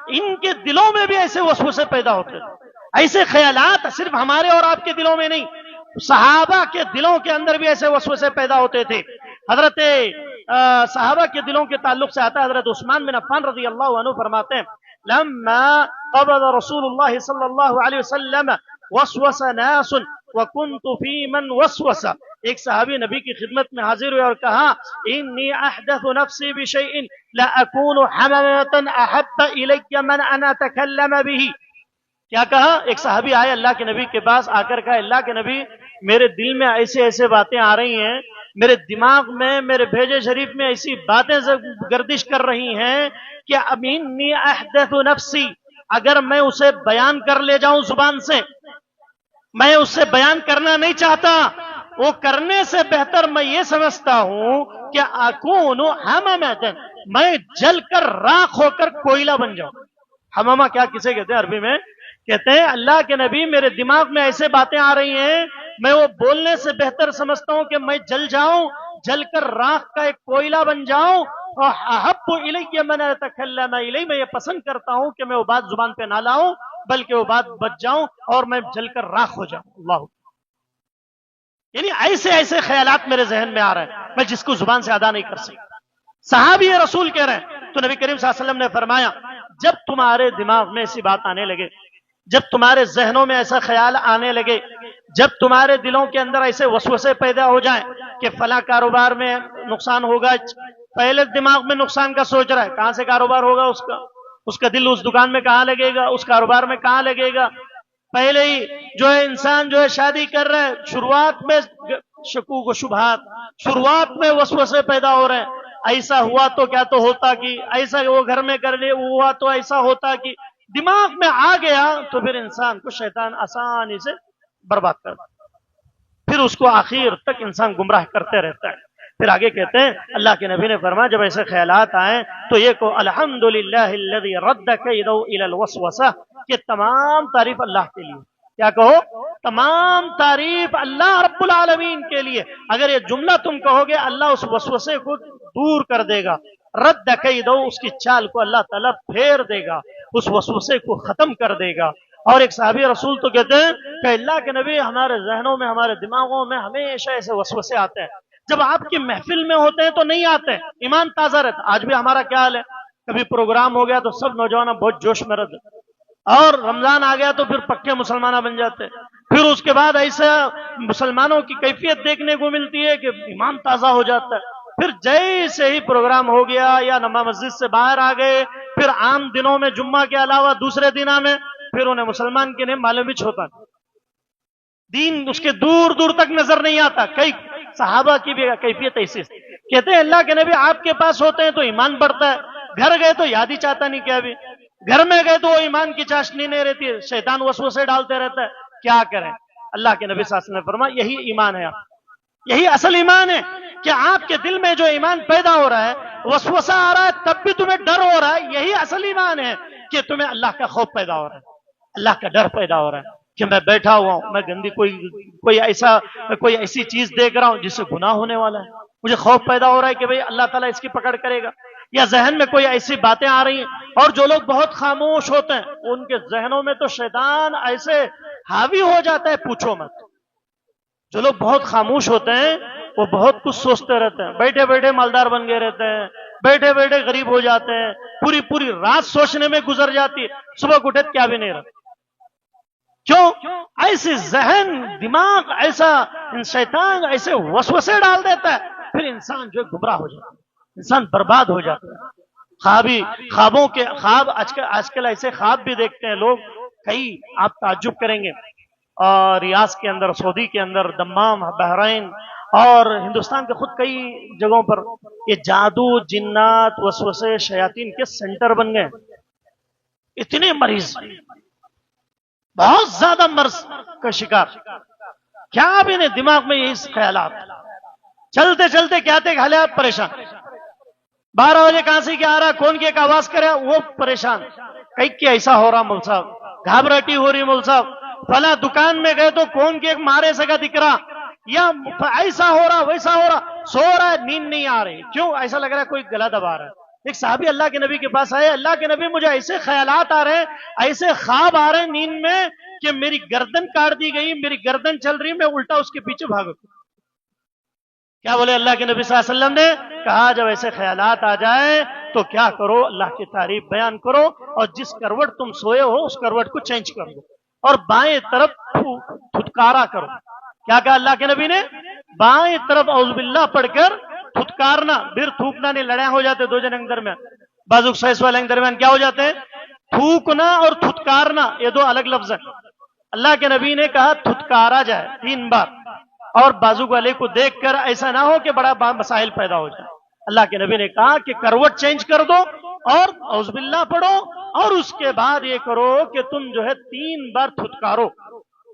ان کے دلوں میں بھی ایسے وسوسے پیدا ہوتے تھے، ایسے خیالات صرف ہمارے اور آپ کے دلوں میں نہیں، صحابہ کے دلوں کے اندر بھی ایسے وسوسے پیدا ہوتے تھے۔ حضرت صحابہ کے دلوں کے تعلق سے آتا ہے، حضرت عثمان بن عفان رضی اللہ عنہ فرماتے ہیں لما قبض رسول اللہ صلی اللہ علیہ وسلم وسوس ناس وکنت فی من وسوس، ایک صحابی نبی کی خدمت میں حاضر ہوئے اور کہا انی احدث نفسی بشیء لا اکون حمامة احب الی من ان اتکلم به، کیا کہا؟ ایک صحابی آئے اللہ کے نبی کے پاس، آ کر کہا اللہ کے نبی میرے دل میں ایسے ایسے باتیں آ رہی ہیں، میرے دماغ میں، میرے بھیجے شریف میں ایسی باتیں گردش کر رہی ہیں کہ انی احدث نفسی، اگر میں اسے بیان کر لے جاؤں زبان سے، میں اسے بیان کرنا نہیں چاہتا، وہ کرنے سے بہتر میں یہ سمجھتا ہوں کہ اکون حمامۃ، میں جل کر راکھ ہو کر کوئلہ بن جاؤں۔ حمامہ کیا کسے کہتے ہیں عربی میں؟ کہتے ہیں اللہ کے نبی میرے دماغ میں ایسے باتیں آ رہی ہیں، میں وہ بولنے سے بہتر سمجھتا ہوں کہ میں جل جاؤں، جل کر راکھ کا ایک کوئلہ بن جاؤں، اور احب الی من اتکلم الی، میں یہ پسند کرتا ہوں کہ میں وہ بات زبان پہ نہ لاؤں بلکہ وہ بات بچ جاؤں اور میں جل کر راکھ ہو جاؤں۔ اللہ، یعنی ایسے ایسے خیالات میرے ذہن میں آ رہے ہیں میں جس کو زبان سے ادا نہیں کر سکتا۔ صحابی رسول کہہ رہے ہیں، تو نبی کریم صلی اللہ علیہ وسلم نے فرمایا جب تمہارے دماغ میں ایسی بات آنے لگے، جب تمہارے ذہنوں میں ایسا خیال آنے لگے، جب تمہارے دلوں کے اندر ایسے وسوسے پیدا ہو جائیں کہ فلاں کاروبار میں نقصان ہوگا، پہلے دماغ میں نقصان کا سوچ رہا ہے، کہاں سے کاروبار ہوگا اس کا دل اس دکان میں کہاں لگے گا، اس کاروبار میں کہاں لگے گا، پہلے ہی جو ہے انسان جو ہے شادی کر رہا ہے، شروعات میں شکوک و شبہات، شروعات میں وسوسے پیدا ہو رہے ہیں، ایسا ہوا تو کیا تو ہوتا کہ ایسا وہ گھر میں کر لے ہوا تو ایسا ہوتا کہ دماغ میں آ گیا تو پھر انسان کو شیطان آسانی سے برباد کر دیتا، پھر اس کو آخر تک انسان گمراہ کرتے رہتا ہے۔ پھر آگے کہتے ہیں اللہ کے نبی نے فرمایا جب ایسے خیالات آئیں تو یہ کو الحمدللہ الذی رد کیدہ الی الوسوسہ، کہ تمام تعریف اللہ کے لیے، کیا کہو؟ تمام تعریف اللہ رب العالمین کے لیے۔ اگر یہ جملہ تم کہو گے اللہ اس وسوسے کو دور کر دے گا، رد کیدہ، اس کی چال کو اللہ تعالیٰ پھیر دے گا، اس وسوسے کو ختم کر دے گا۔ اور ایک صحابی رسول تو کہتے ہیں کہ اللہ کے نبی ہمارے ذہنوں میں، ہمارے دماغوں میں ہمیشہ ایسے وسوسے آتے ہیں، جب آپ کی محفل میں ہوتے ہیں تو نہیں آتے، ایمان تازہ رہتا۔ آج بھی ہمارا کیا حال ہے، کبھی پروگرام ہو گیا تو سب نوجوان بہت جوش میں رہتے، اور رمضان آ گیا تو پھر پکے مسلمان بن جاتے، پھر اس کے بعد ایسا مسلمانوں کی کیفیت دیکھنے کو ملتی ہے کہ ایمان تازہ ہو جاتا ہے، پھر جیسے ہی پروگرام ہو گیا یا نماز مسجد سے باہر آ گئے، پھر عام دنوں میں جمعہ کے علاوہ دوسرے دنوں میں پھر انہیں مسلمان کے نہیں معلوم ہی ہوتا، دین اس کے دور دور تک نظر نہیں آتا۔ کئی صحابہ کی بھی کیفیت ایسی، کہتے ہیں اللہ کے نبی آپ کے پاس ہوتے ہیں تو ایمان بڑھتا ہے، گھر گئے تو یاد ہی چاہتا نہیں، کیا بھی گھر میں گئے تو وہ ایمان کی چاشنی نہیں رہتی ہے، شیطان وسوسے ڈالتے رہتا ہے، کیا کریں؟ اللہ کے نبی صلی اللہ علیہ وسلم نے فرمایا یہی ایمان ہے، یہی اصل ایمان ہے کہ آپ کے دل میں جو ایمان پیدا ہو رہا ہے، وسوسہ آ رہا ہے تب بھی تمہیں ڈر ہو رہا ہے، یہی اصل ایمان ہے کہ تمہیں اللہ کا خوف پیدا ہو رہا ہے، اللہ کا ڈر پیدا ہو رہا ہے کہ میں بیٹھا ہوا ہوں، میں گندی کوئی ایسی چیز دیکھ رہا ہوں جس سے گناہ ہونے والا ہے، مجھے خوف پیدا ہو رہا ہے کہ بھئی اللہ تعالیٰ اس کی پکڑ کرے گا، یا ذہن میں کوئی ایسی باتیں آ رہی ہیں۔ اور جو لوگ بہت خاموش ہوتے ہیں ان کے ذہنوں میں تو شیطان ایسے حاوی ہو جاتا ہے پوچھو مت۔ جو لوگ بہت خاموش ہوتے ہیں وہ بہت کچھ سوچتے رہتے ہیں، بیٹھے بیٹھے مالدار بن گئے رہتے ہیں، بیٹھے بیٹھے غریب ہو جاتے ہیں، پوری رات سوچنے میں گزر جاتی ہے، صبح کو اٹھے کیا بھی نہیں رہتا۔ کیوں؟ ایسے ذہن دماغ ایسا شیطان ایسے وسوسے ڈال دیتا ہے، پھر انسان جو ہے گمراہ ہو جاتا ہے، انسان برباد ہو جاتا ہے۔ خواب آج کل ایسے خواب بھی دیکھتے ہیں لوگ، کئی آپ تعجب کریں گے، اور ریاض کے اندر، سعودی کے اندر، دمام، بحرین اور ہندوستان کے خود کئی جگہوں پر یہ جادو، جنات، وسوسے، شیاطین کے سینٹر بن گئے، اتنے مریض، بہت زیادہ مرض کا شکار، کیا بھی نہیں دماغ میں یہی خیالات، چلتے چلتے کیا تھے حالات پریشان، 12 بجے کہاں سے کیا آ رہا، کون کی ایک آواز کرے وہ پریشان، کئی کہ ایسا ہو رہا مول صاحب، گھبراہٹی ہو رہی مول صاحب، فلاں دکان میں گئے تو کون کی ایک مارے سگا دکھ رہا، یا ایسا ہو رہا ویسا ہو رہا، سو رہا ہے نیند نہیں آ رہی، کیوں؟ ایسا لگ رہا ہے کوئی گلا دبا رہا ہے، ایک صحابی اللہ کے نبی کے پاس آئے، اللہ کے نبی مجھے ایسے خیالات آ رہے ہیں، ایسے خواب آ رہے ہیں نیند میں کہ میری گردن کاٹ دی گئی، میری گردن چل رہی، میں الٹا اس کے پیچھے بھاگوں۔ کیا بولے اللہ کے نبی صلی اللہ علیہ وسلم نے؟ کہا جب ایسے خیالات آ جائے تو کیا کرو، اللہ کی تعریف بیان کرو، اور جس کروٹ تم سوئے ہو اس کروٹ کو چینج کر دو اور بائیں طرف تھتکارا کرو۔ کیا کہا اللہ کے نبی نے؟ بائیں طرف اعوذ باللہ پڑھ کر تھتکارنا، پھر تھوکنا نہیں، لڑائیاں ہو جاتے دو جنوں کے درمیان، بازو سائز والے کے درمیان کیا ہو جاتے ہیں؟ تھوکنا اور تھتکارنا، یہ دو الگ لفظ ہیں۔ اللہ کے نبی نے کہا تھتکارا جائے 3 بار، اور بازو والے کو دیکھ کر ایسا نہ ہو کہ بڑا مسائل پیدا ہو جائے۔ اللہ کے نبی نے کہا کہ کروٹ چینج کر دو اور اعوذ باللہ پڑھو، اور اس کے بعد یہ کرو کہ تم جو ہے 3 بار تھتکارو۔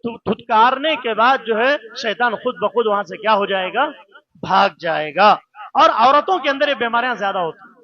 تھتکارنے کے بعد جو ہے شیطان خود بخود وہاں سے کیا ہو جائے گا؟ بھاگ جائے گا۔ اور عورتوں کے اندر یہ بیماریاں زیادہ ہوتی ہیں،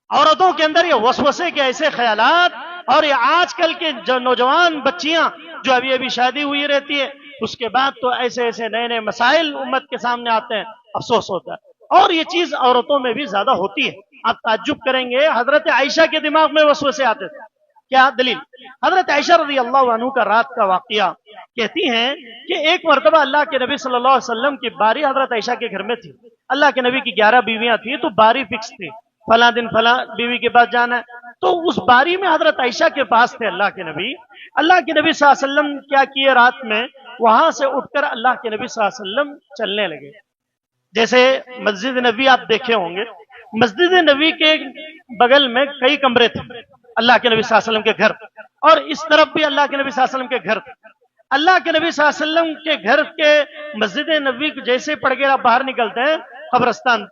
عورتوں کے اندر یہ وسوسے کے ایسے خیالات، اور یہ آج کل کے جو نوجوان بچیاں جو ابھی شادی ہوئی رہتی ہے، اس کے بعد تو ایسے ایسے نئے نئے مسائل امت کے سامنے آتے ہیں، افسوس ہوتا ہے۔ اور یہ چیز عورتوں میں بھی زیادہ ہوتی ہے۔ آپ تعجب کریں گے، حضرت عائشہ کے دماغ میں وسوسے آتے تھے۔ کیا دلیل؟ حضرت عائشہ رضی اللہ عنہ کا رات کا واقعہ، کہتی ہیں کہ ایک مرتبہ اللہ کے نبی صلی اللہ علیہ وسلم کی باری حضرت عائشہ کے گھر میں تھی۔ اللہ کے نبی کی 11 بیویاں تھیں، تو باری فکس تھی، فلاں دن فلاں بیوی کے پاس جانا ہے۔ تو اس باری میں حضرت عائشہ کے پاس تھے اللہ کے نبی۔ اللہ کے نبی صلی اللہ علیہ وسلم کیا کیے، رات میں وہاں سے اٹھ کر اللہ کے نبی صلی اللہ علیہ وسلم چلنے لگے۔ جیسے مسجد نبی آپ دیکھے ہوں گے، مسجد نبی کے بغل میں کئی کمرے تھے اللہ کے نبی صلی اللہ علیہ وسلم کے گھر، اور اس طرف بھی اللہ کے نبی صلی اللہ علیہ وسلم کے گھر تھے۔ اللہ کے نبی صلی اللہ علیہ وسلم کے گھر کے مسجد نبی جیسے پڑھ کے آپ باہر نکلتے ہیں، قبرستان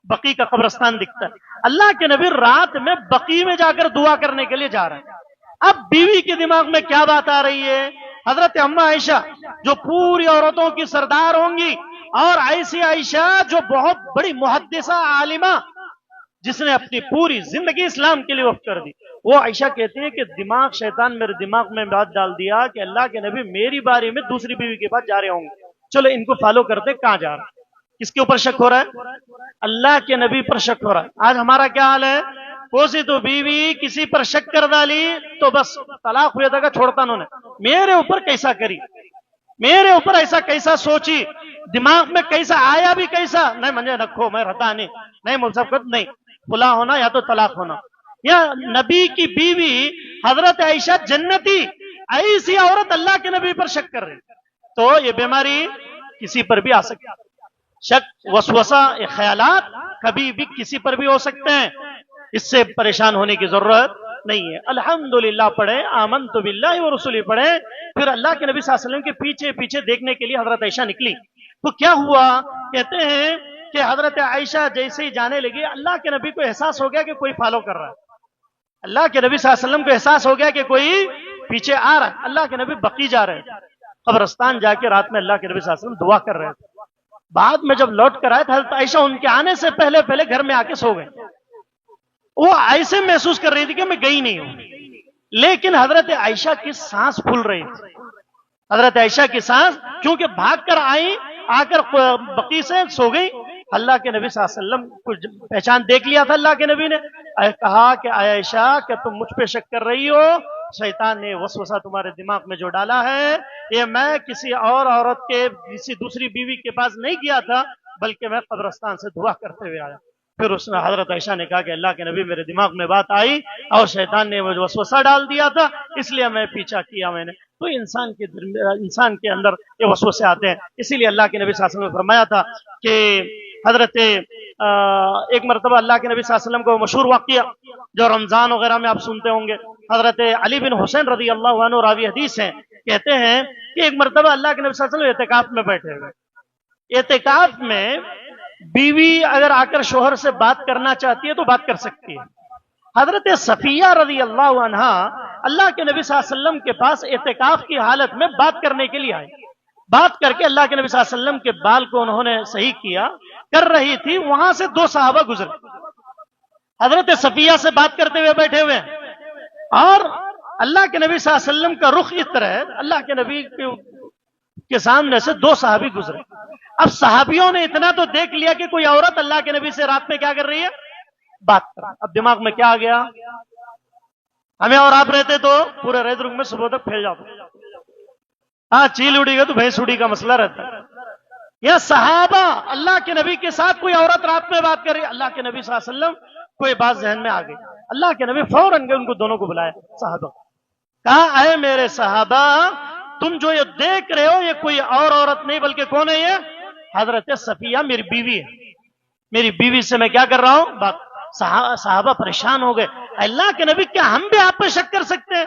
بقی کا قبرستان دکھتا ہے۔ اللہ کے نبی رات میں بقی میں جا کر دعا کرنے کے لیے جا رہے ہیں۔ اب بیوی کے دماغ میں کیا بات آ رہی ہے؟ حضرت اما عائشہ جو پوری عورتوں کی سردار ہوں گی، اور ایسی عائشہ جو بہت بڑی محدثہ عالمہ، جس نے اپنی پوری زندگی اسلام کے لیے وقف کر دی، وہ عائشہ کہتی ہے کہ شیطان میرے دماغ میں بات ڈال دیا کہ اللہ کے نبی میری باری میں دوسری بیوی کے پاس جا رہے ہوں گے، چلو ان کو فالو کرتے، کہاں جا رہا ہے؟ کس کے اوپر شک ہو رہا ہے؟ اللہ کے نبی پر شک ہو رہا ہے۔ آج ہمارا کیا حال ہے؟ کوسی تو بیوی کسی پر شک کر ڈالی تو بس طلاق ہویا تھا، چھوڑتا انہوں نے، میرے اوپر کیسا کری، میرے اوپر ایسا کیسا سوچی، دماغ میں کیسا آیا بھی کیسا، نہیں مجھے رکھو، میں رہتا نہیں مصفت نہیں، خلا ہونا یا تو طلاق ہونا۔ یا نبی کی بیوی حضرت عائشہ جنتی، ایسی عورت اللہ کے نبی پر شک کر رہی، تو یہ بیماری کسی پر بھی آ سکتی ہے۔ شک، وسوسہ، خیالات کبھی بھی کسی پر بھی ہو سکتے ہیں، اس سے پریشان ہونے کی ضرورت نہیں ہے۔ الحمدللہ پڑھیں، آمنت باللہ ورسولہ پڑھیں، پھر اللہ کے نبی صلی اللہ علیہ وسلم کے پیچھے پیچھے دیکھنے کے لیے حضرت عائشہ نکلی۔ تو کیا ہوا؟ کہتے ہیں کہ حضرت عائشہ جیسے ہی جانے لگی، اللہ کے نبی کو احساس ہو گیا کہ کوئی فالو کر رہا ہے، اللہ کے نبی صلی اللہ علیہ وسلم کو احساس ہو گیا کہ کوئی پیچھے آ رہا ہے۔ اللہ کے نبی بقی جا رہے ہیں، قبرستان جا کے رات میں اللہ کے نبی صلی اللہ علیہ وسلم دعا کر رہے تھے۔ بعد میں جب لوٹ کر آئے تو حضرت عائشہ ان کے آنے سے پہلے گھر میں آ کے سو گئے۔ وہ ایسے محسوس کر رہی تھی کہ میں گئی نہیں ہوں، لیکن حضرت عائشہ کی سانس پھول رہی تھی، حضرت عائشہ کی سانس، کیونکہ بھاگ کر آئی، آ کر بقی سے سو گئی۔ اللہ کے نبی صلی اللہ علیہ وسلم کو پہچان دیکھ لیا تھا اللہ کے نبی نے، کہا کہ عائشہ کہ تم مجھ پہ شک کر رہی ہو، شیطان نے وسوسہ تمہارے دماغ میں جو ڈالا ہے، یہ میں کسی اور عورت کے کسی دوسری بیوی کے پاس نہیں گیا تھا، بلکہ میں قبرستان سے دعا کرتے ہوئے آیا۔ پھر اس نے حضرت عائشہ نے کہا کہ اللہ کے نبی میرے دماغ میں بات آئی اور شیطان نے مجھے وسوسہ ڈال دیا تھا، اس لیے میں پیچھا کیا میں نے۔ تو انسان کے اندر یہ وسوسے آتے ہیں، اسی لیے اللہ کے نبی صلی اللہ علیہ وسلم نے فرمایا تھا کہ حضرت ایک مرتبہ اللہ کے نبی صلی اللہ علیہ وسلم کو مشہور واقعہ جو رمضان وغیرہ میں آپ سنتے ہوں گے، حضرت علی بن حسین رضی اللہ عنہ راوی حدیث ہیں، کہتے ہیں کہ ایک مرتبہ اللہ کے نبی صلی اللہ علیہ وسلم اعتکاف میں بیٹھے ہوئے، اعتکاف میں بیوی اگر آ کر شوہر سے بات کرنا چاہتی ہے تو بات کر سکتی ہے۔ حضرت صفیہ رضی اللہ عنہا اللہ کے نبی صلی اللہ علیہ وسلم کے پاس اعتکاف کی حالت میں بات کرنے کے لیے آئی، بات کر کے اللہ کے نبی صلی اللہ علیہ وسلم کے بال کو انہوں نے صحیح کیا، کر رہی تھی، وہاں سے 2 صحابہ گزرے، حضرت صفیہ سے بات کرتے ہوئے بیٹھے ہوئے ہیں، اور اللہ کے نبی صلی اللہ علیہ وسلم کا رخ اس طرح ہے، اللہ کے نبی کے سامنے سے 2 صحابی گزرے۔ اب صحابیوں نے اتنا تو دیکھ لیا کہ کوئی عورت اللہ کے نبی سے رات میں کیا کر رہی ہے، بات کرنا. اب دماغ میں کیا آ گیا؟ ہمیں اور آپ رہتے تو پورے ریت رنگ میں صبح تک پھیل جاتا. ہاں چیل اڑی گا تو بھینس اڑی کا مسئلہ رہتا ہے. یا صحابہ اللہ کے نبی کے ساتھ کوئی عورت رات میں بات کر رہی, اللہ کے نبی صلی اللہ علیہ وسلم کوئی بات ذہن میں آ گئی, اللہ کے نبی فوراً گئے ان کو دونوں کو بلایا صحابہ, کہا اے میرے صحابہ تم جو یہ دیکھ رہے ہو یہ کوئی اور عورت نہیں بلکہ کون ہے؟ یہ حضرت صفیہ میری بیوی ہے. میری بیوی سے میں کیا کر رہا ہوں بات. صحابہ پریشان ہو گئے, اللہ کے نبی کیا ہم بھی آپ پہ شک کر سکتے ہیں؟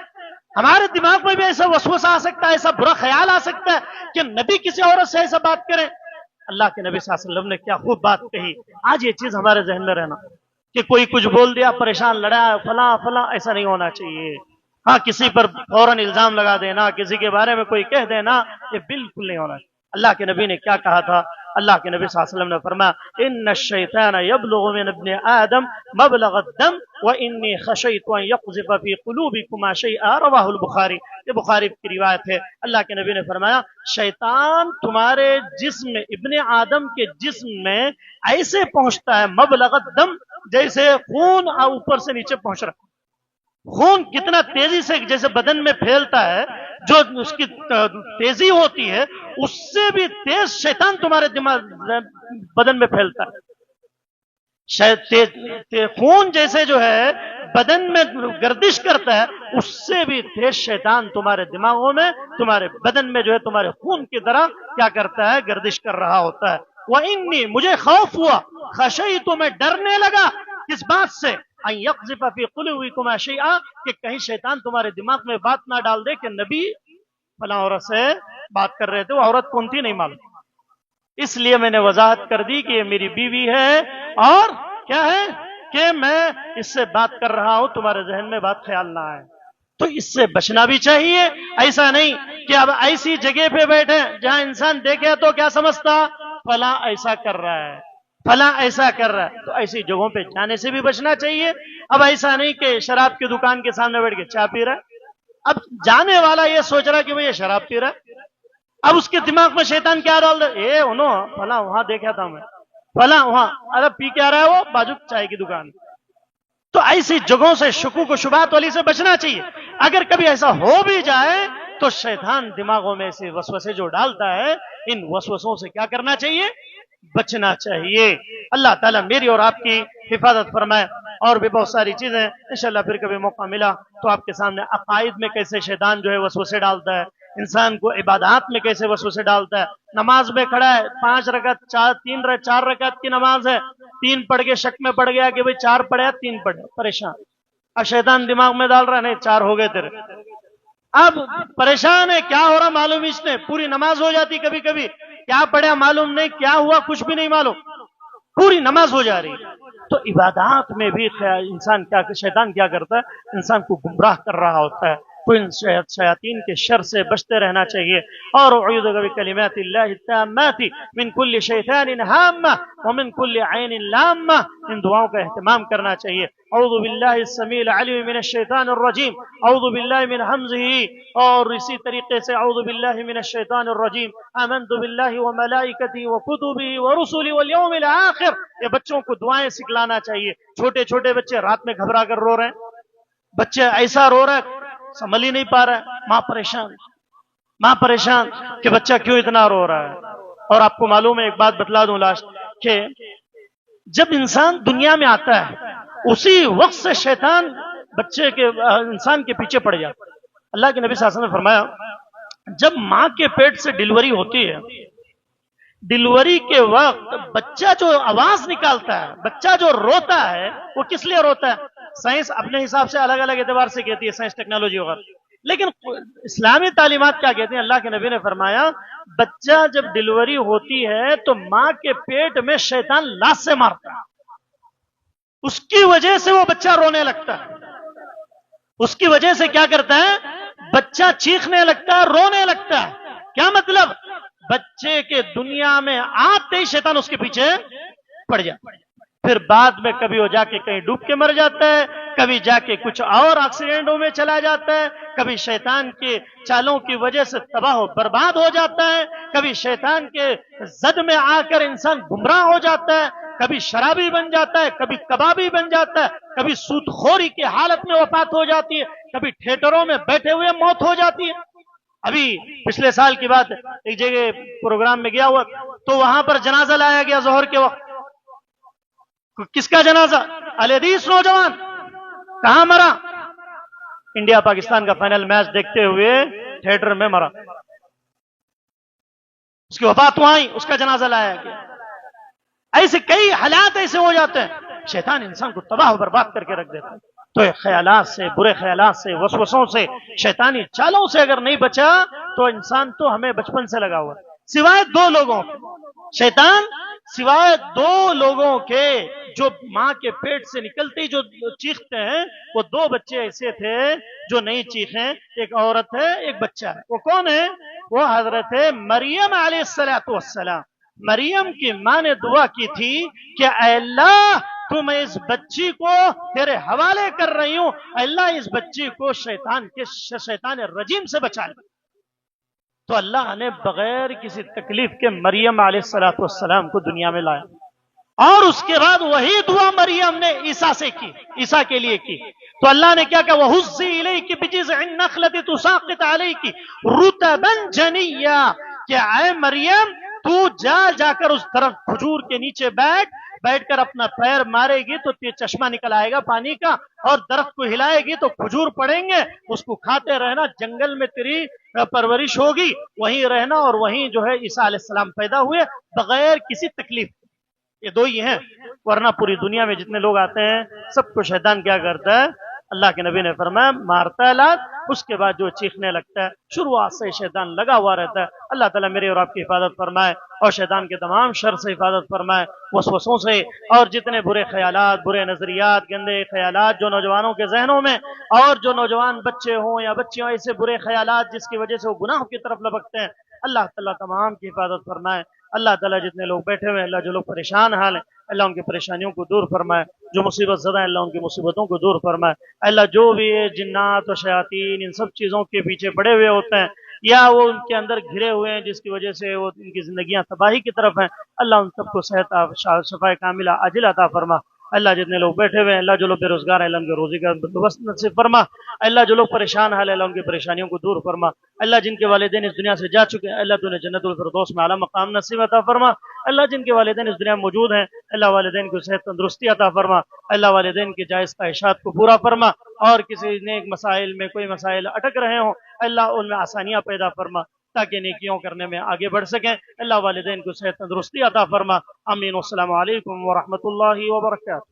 ہمارے دماغ میں بھی ایسا وسوسہ آ سکتا ہے, ایسا برا خیال آ سکتا ہے کہ نبی کسی عورت سے ایسا بات کریں؟ اللہ کے نبی صلی اللہ علیہ وسلم نے کیا خوب بات کہی. آج یہ چیز ہمارے ذہن میں رہنا کہ کوئی کچھ بول دیا پریشان لڑا فلاں فلاں, ایسا نہیں ہونا چاہیے. ہاں کسی پر فوراً الزام لگا دینا, کسی کے بارے میں کوئی کہہ دینا, یہ بالکل نہیں ہونا چاہیے. اللہ کے نبی نے کیا کہا تھا؟ اللہ کے نبی صلی اللہ علیہ وسلم نے فرمایا ان الشیطان یبلغ من ابن آدم مبلغ الدم وانی خشیت ان یقذف فی قلوبکما شیئا, رواہ البخاری. یہ بخاری کی روایت ہے. اللہ کے نبی نے فرمایا شیطان تمہارے جسم میں, ابن آدم کے جسم میں ایسے پہنچتا ہے مبلغ الدم, جیسے خون اوپر سے نیچے پہنچ رہا. خون کتنا تیزی سے جیسے بدن میں پھیلتا ہے, جو اس کی تیزی ہوتی ہے اس سے بھی تیز شیطان تمہارے دماغ بدن میں پھیلتا ہے. خون جیسے جو ہے بدن میں گردش کرتا ہے اس سے بھی تیز شیطان تمہارے دماغوں میں, تمہارے بدن میں جو ہے تمہارے خون کی طرح کیا کرتا ہے, گردش کر رہا ہوتا ہے. وَإِنِّي مجھے خوف ہوا, خشیت میں ڈرنے لگا, کس بات سے؟ ان یقذف فی قلوبکما شیئا, کہ کہیں شیطان تمہارے دماغ میں بات نہ ڈال دے کہ نبی فلاں عورت سے بات کر رہے تھے, وہ عورت کون تھی نہیں معلوم. اس لیے میں نے وضاحت کر دی کہ یہ میری بیوی ہے اور کیا ہے کہ میں اس سے بات کر رہا ہوں, تمہارے ذہن میں بات خیال نہ آئے. تو اس سے بچنا بھی چاہیے. ایسا نہیں کہ اب ایسی جگہ پہ بیٹھے جہاں انسان دیکھے تو کیا سمجھتا فلاں ایسا کر رہا ہے, فلاں ایسا کر رہا ہے. تو ایسی جگہوں پہ جانے سے بھی بچنا چاہیے. اب ایسا نہیں کہ شراب کی دکان کے سامنے بیٹھ کے چائے پی رہا ہے, اب جانے والا یہ سوچ رہا کہ وہ یہ شراب پی رہا ہے, اب اس کے دماغ میں شیطان کیا ڈال دے, فلاں وہاں دیکھا تھا میں, فلاں وہاں, ارے پی کے آ رہا ہے وہ بازو چائے کی دکان. تو ایسی جگہوں سے شکوک و شبہات والی سے بچنا چاہیے. اگر کبھی ایسا ہو بھی جائے تو شیطان دماغوں میں ایسے وسوسے جو ڈالتا ہے, ان وسوسوں سے کیا کرنا چاہیے, بچنا چاہیے. اللہ تعالیٰ میری اور آپ کی حفاظت فرمائے. اور بھی بہت ساری چیزیں انشاءاللہ پھر کبھی موقع ملا تو آپ کے سامنے عقائد میں کیسے شیطان جو ہے وسوسے ڈالتا ہے, انسان کو عبادات میں کیسے وسوسے ڈالتا ہے. نماز میں کھڑا ہے, 5 رکعت 4 رکعت کی نماز ہے, 3 پڑھ کے شک میں پڑ گیا کہ بھئی 4 پڑھے 3 پڑھے, پریشان. اب شیطان دماغ میں ڈال رہا ہے نہیں 4 ہو گئے تیرے, اب پریشان ہے کیا ہو رہا معلوم, اس نے پوری نماز ہو جاتی, کبھی کبھی کیا پڑھا معلوم نہیں, کیا ہوا کچھ بھی نہیں معلوم, پوری نماز ہو جا رہی. تو عبادات میں بھی انسان کیا, شیطان کیا کرتا ہے, انسان کو گمراہ کر رہا ہوتا ہے. تو ان شیاطین کے شر سے بچتے رہنا چاہیے. اور اعوذ بکلمات اللہ التامات من کل شیطان ہامہ ومن کل عین لامہ, ان دعاؤں کا اہتمام کرنا چاہیے. اعوذ باللہ السمیع العلیم من الشیطان الرجیم, اعوذ باللہ من حمزہ, اور اسی طریقے سے اعوذ باللہ من الشیطان الرجیم, آمنت باللہ وملائکتہ وکتبہ ورسلہ والیوم الآخر. یہ بچوں کو دعائیں سکھلانا چاہیے. چھوٹے چھوٹے بچے رات میں گھبرا کر رو رہے ہیں, بچے ایسا رو رہا ہے سنبھل ہی نہیں پا رہا ہے, ماں پریشان کہ بچہ کیوں اتنا رو رہا ہے. اور آپ کو معلوم ہے, ایک بات بتلا دوں لاسٹ, کہ جب انسان دنیا میں آتا ہے اسی وقت سے شیطان بچے کے انسان کے پیچھے پڑ جاتا. اللہ کے نبی صلی اللہ علیہ وسلم نے فرمایا جب ماں کے پیٹ سے ڈیلیوری ہوتی ہے, ڈیلیوری کے وقت بچہ جو آواز نکالتا ہے, بچہ جو روتا ہے, وہ کس لیے روتا ہے؟ سائنس اپنے حساب سے الگ الگ اعتبار سے کہتی ہے, سائنس ٹیکنالوجی وغیرہ, لیکن اسلامی تعلیمات کیا کہتی ہیں؟ اللہ کے نبی نے فرمایا بچہ جب ڈیلیوری ہوتی ہے تو ماں کے پیٹ میں شیطان لاش سے مارتا ہے, اس کی وجہ سے وہ بچہ رونے لگتا ہے, اس کی وجہ سے کیا کرتا ہے, بچہ چیخنے لگتا ہے, رونے لگتا ہے. کیا مطلب؟ بچے کے دنیا میں آتے ہی شیطان اس کے پیچھے پڑ جاتا ہے. پھر بعد میں کبھی وہ جا کے کہیں ڈوب کے مر جاتا ہے, کبھی جا کے کچھ اور ایکسیڈنٹوں میں چلا جاتا ہے, کبھی شیطان کے چالوں کی وجہ سے تباہ و برباد ہو جاتا ہے, کبھی شیطان کے زد میں آ کر انسان گمراہ ہو جاتا ہے. کبھی شرابی بن جاتا ہے، کبھی کبابی بن جاتا ہے، کبھی سود خوری کی حالت میں وفات ہو جاتی ہے، کبھی تھیٹروں میں بیٹھے ہوئے موت ہو جاتی ہے۔ ابھی پچھلے سال کی بات، ایک جگہ پروگرام میں گیا ہوا تو وہاں پر جنازہ لایا گیا ظہر کے وقت۔ کس کا جنازہ؟ الحدیث نوجوان، کہاں مرا؟ انڈیا پاکستان کا فائنل میچ دیکھتے ہوئے تھیٹر میں مرا، اس کی وفات وہاں ہی، اس کا جنازہ لایا گیا۔ ایسے کئی حالات ایسے ہو جاتے ہیں، شیطان انسان کو تباہ و برباد کر کے رکھ دیتا ہے۔ تو خیالات سے، برے خیالات سے، وسوسوں سے، شیطانی چالوں سے اگر نہیں بچا تو انسان تو ہمیں بچپن سے لگا ہوا، سوائے دو لوگوں کے، شیطان سوائے دو لوگوں کے جو ماں کے پیٹ سے نکلتے ہی جو چیختے ہیں، وہ دو بچے ایسے تھے جو نہیں چیخیں، ایک عورت ہے، ایک بچہ ہے۔ وہ کون ہے؟ وہ حضرت مریم علیہ السلام۔ مریم کی ماں نے دعا کی تھی کہ اے اللہ تو میں اس بچی کو تیرے حوالے کر رہی ہوں، اے اللہ اس بچی کو شیطان رجیم سے بچا لے۔ تو اللہ نے بغیر کسی تکلیف کے مریم علیہ السلام کو دنیا میں لایا، اور اس کے بعد وہی دعا مریم نے عیسیٰ سے کی، عیسیٰ کے لیے کی۔ تو اللہ نے کیا کہا؟ وَهُزِّي إِلَيْكِ بِجِذْعِ النَّخْلَةِ تُسَاقِطْ عَلَيْكِ رُطَبًا جَنِيًّا، کہ اے مریم تو جا کر اس طرف کھجور کے نیچے بیٹھ کر اپنا پیر مارے گی تو چشمہ نکل آئے گا پانی کا، اور درخت کو ہلائے گی تو کھجور پڑیں گے، اس کو کھاتے رہنا، جنگل میں تیری پرورش ہوگی، وہیں رہنا، اور وہیں جو ہے عیسیٰ علیہ السلام پیدا ہوئے بغیر کسی تکلیف۔ یہ دو ہی ہیں، ورنہ پوری دنیا میں جتنے لوگ آتے ہیں سب کو شیطان کیا کرتا ہے؟ اللہ کے نبی نے فرمایا مارتا ہے لات، اس کے بعد جو چیخنے لگتا ہے، شروعات سے شیطان لگا ہوا رہتا ہے۔ اللہ تعالیٰ میرے اور آپ کی حفاظت فرمائے، اور شیطان کے تمام شر سے حفاظت فرمائے، وسوسوں سے، اور جتنے برے خیالات، برے نظریات، گندے خیالات جو نوجوانوں کے ذہنوں میں، اور جو نوجوان بچے ہوں یا بچیاں، ایسے برے خیالات جس کی وجہ سے وہ گناہوں کی طرف لپکتے ہیں، اللہ تعالیٰ تمام کی حفاظت فرمائے۔ اللہ تعالیٰ جتنے لوگ بیٹھے ہوئے ہیں، اللہ جو لوگ پریشان حال ہیں، اللہ ان کی پریشانیوں کو دور فرمائے، جو مصیبت زدہ ہیں اللہ ان کی مصیبتوں کو دور فرمائے۔ اللہ جو بھی جنات و شیاطین ان سب چیزوں کے پیچھے پڑے ہوئے ہوتے ہیں، یا وہ ان کے اندر گھرے ہوئے ہیں جس کی وجہ سے وہ ان کی زندگیاں تباہی کی طرف ہیں، اللہ ان سب کو صحت شفا کاملہ عاجل عطا فرما۔ اللہ جتنے لوگ بیٹھے ہوئے ہیں، اللہ جو لوگ بے روزگار ہیں اللہ ان کے روزی کا بندوبست نصیب فرما۔ اللہ جو لوگ پریشان حال ہیں اللہ ان کی پریشانیوں کو دور فرما۔ اللہ جن کے والدین اس دنیا سے جا چکے ہیں اللہ تو انہیں جنت الفردوس میں اعلیٰ مقام نصیب عطا فرما۔ اللہ جن کے والدین اس دنیا میں موجود ہیں اللہ والدین کو صحت تندرستی عطا فرما۔ اللہ والدین کی جائز خواہشات کو پورا فرما، اور کسی نیک مسائل میں کوئی مسائل اٹک رہے ہوں اللہ ان میں آسانیاں پیدا فرما تاکہ نیکیوں کرنے میں آگے بڑھ سکیں۔ اللہ والدین کو صحت تندرستی عطا فرما۔ آمین۔ والسلام علیکم ورحمۃ اللہ وبرکاتہ۔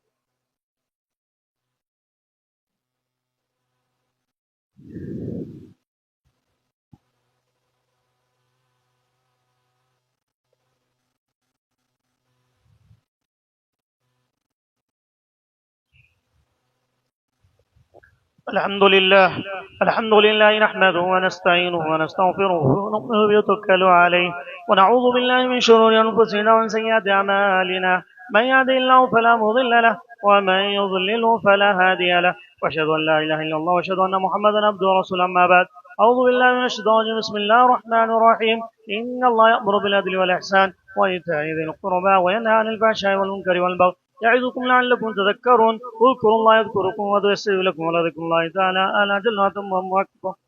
الحمد لله نحمده ونستعينه ونستغفره ونؤمن به ونتوكل عليه ونعوذ بالله من شرور أنفسنا ومن سيئات أعمالنا، من يهده الله فلا مضل له ومن يضلله فلا هادي له، وأشهد أن لا إله إلا الله وأشهد أن محمدا عبده ورسوله، أما بعد. أعوذ بالله من الشيطان الرجيم، بسم الله الرحمن الرحيم. إن الله يأمر بالعدل والإحسان وإيتاء ذي القربى وينهى عن الفحشاء والمنكر والبغي يعظكم لعلكم تذكرون. اذكروا الله يذكركم وادعوه يستجب لكم ولذكر الله تعالى أعلى جل وعلا.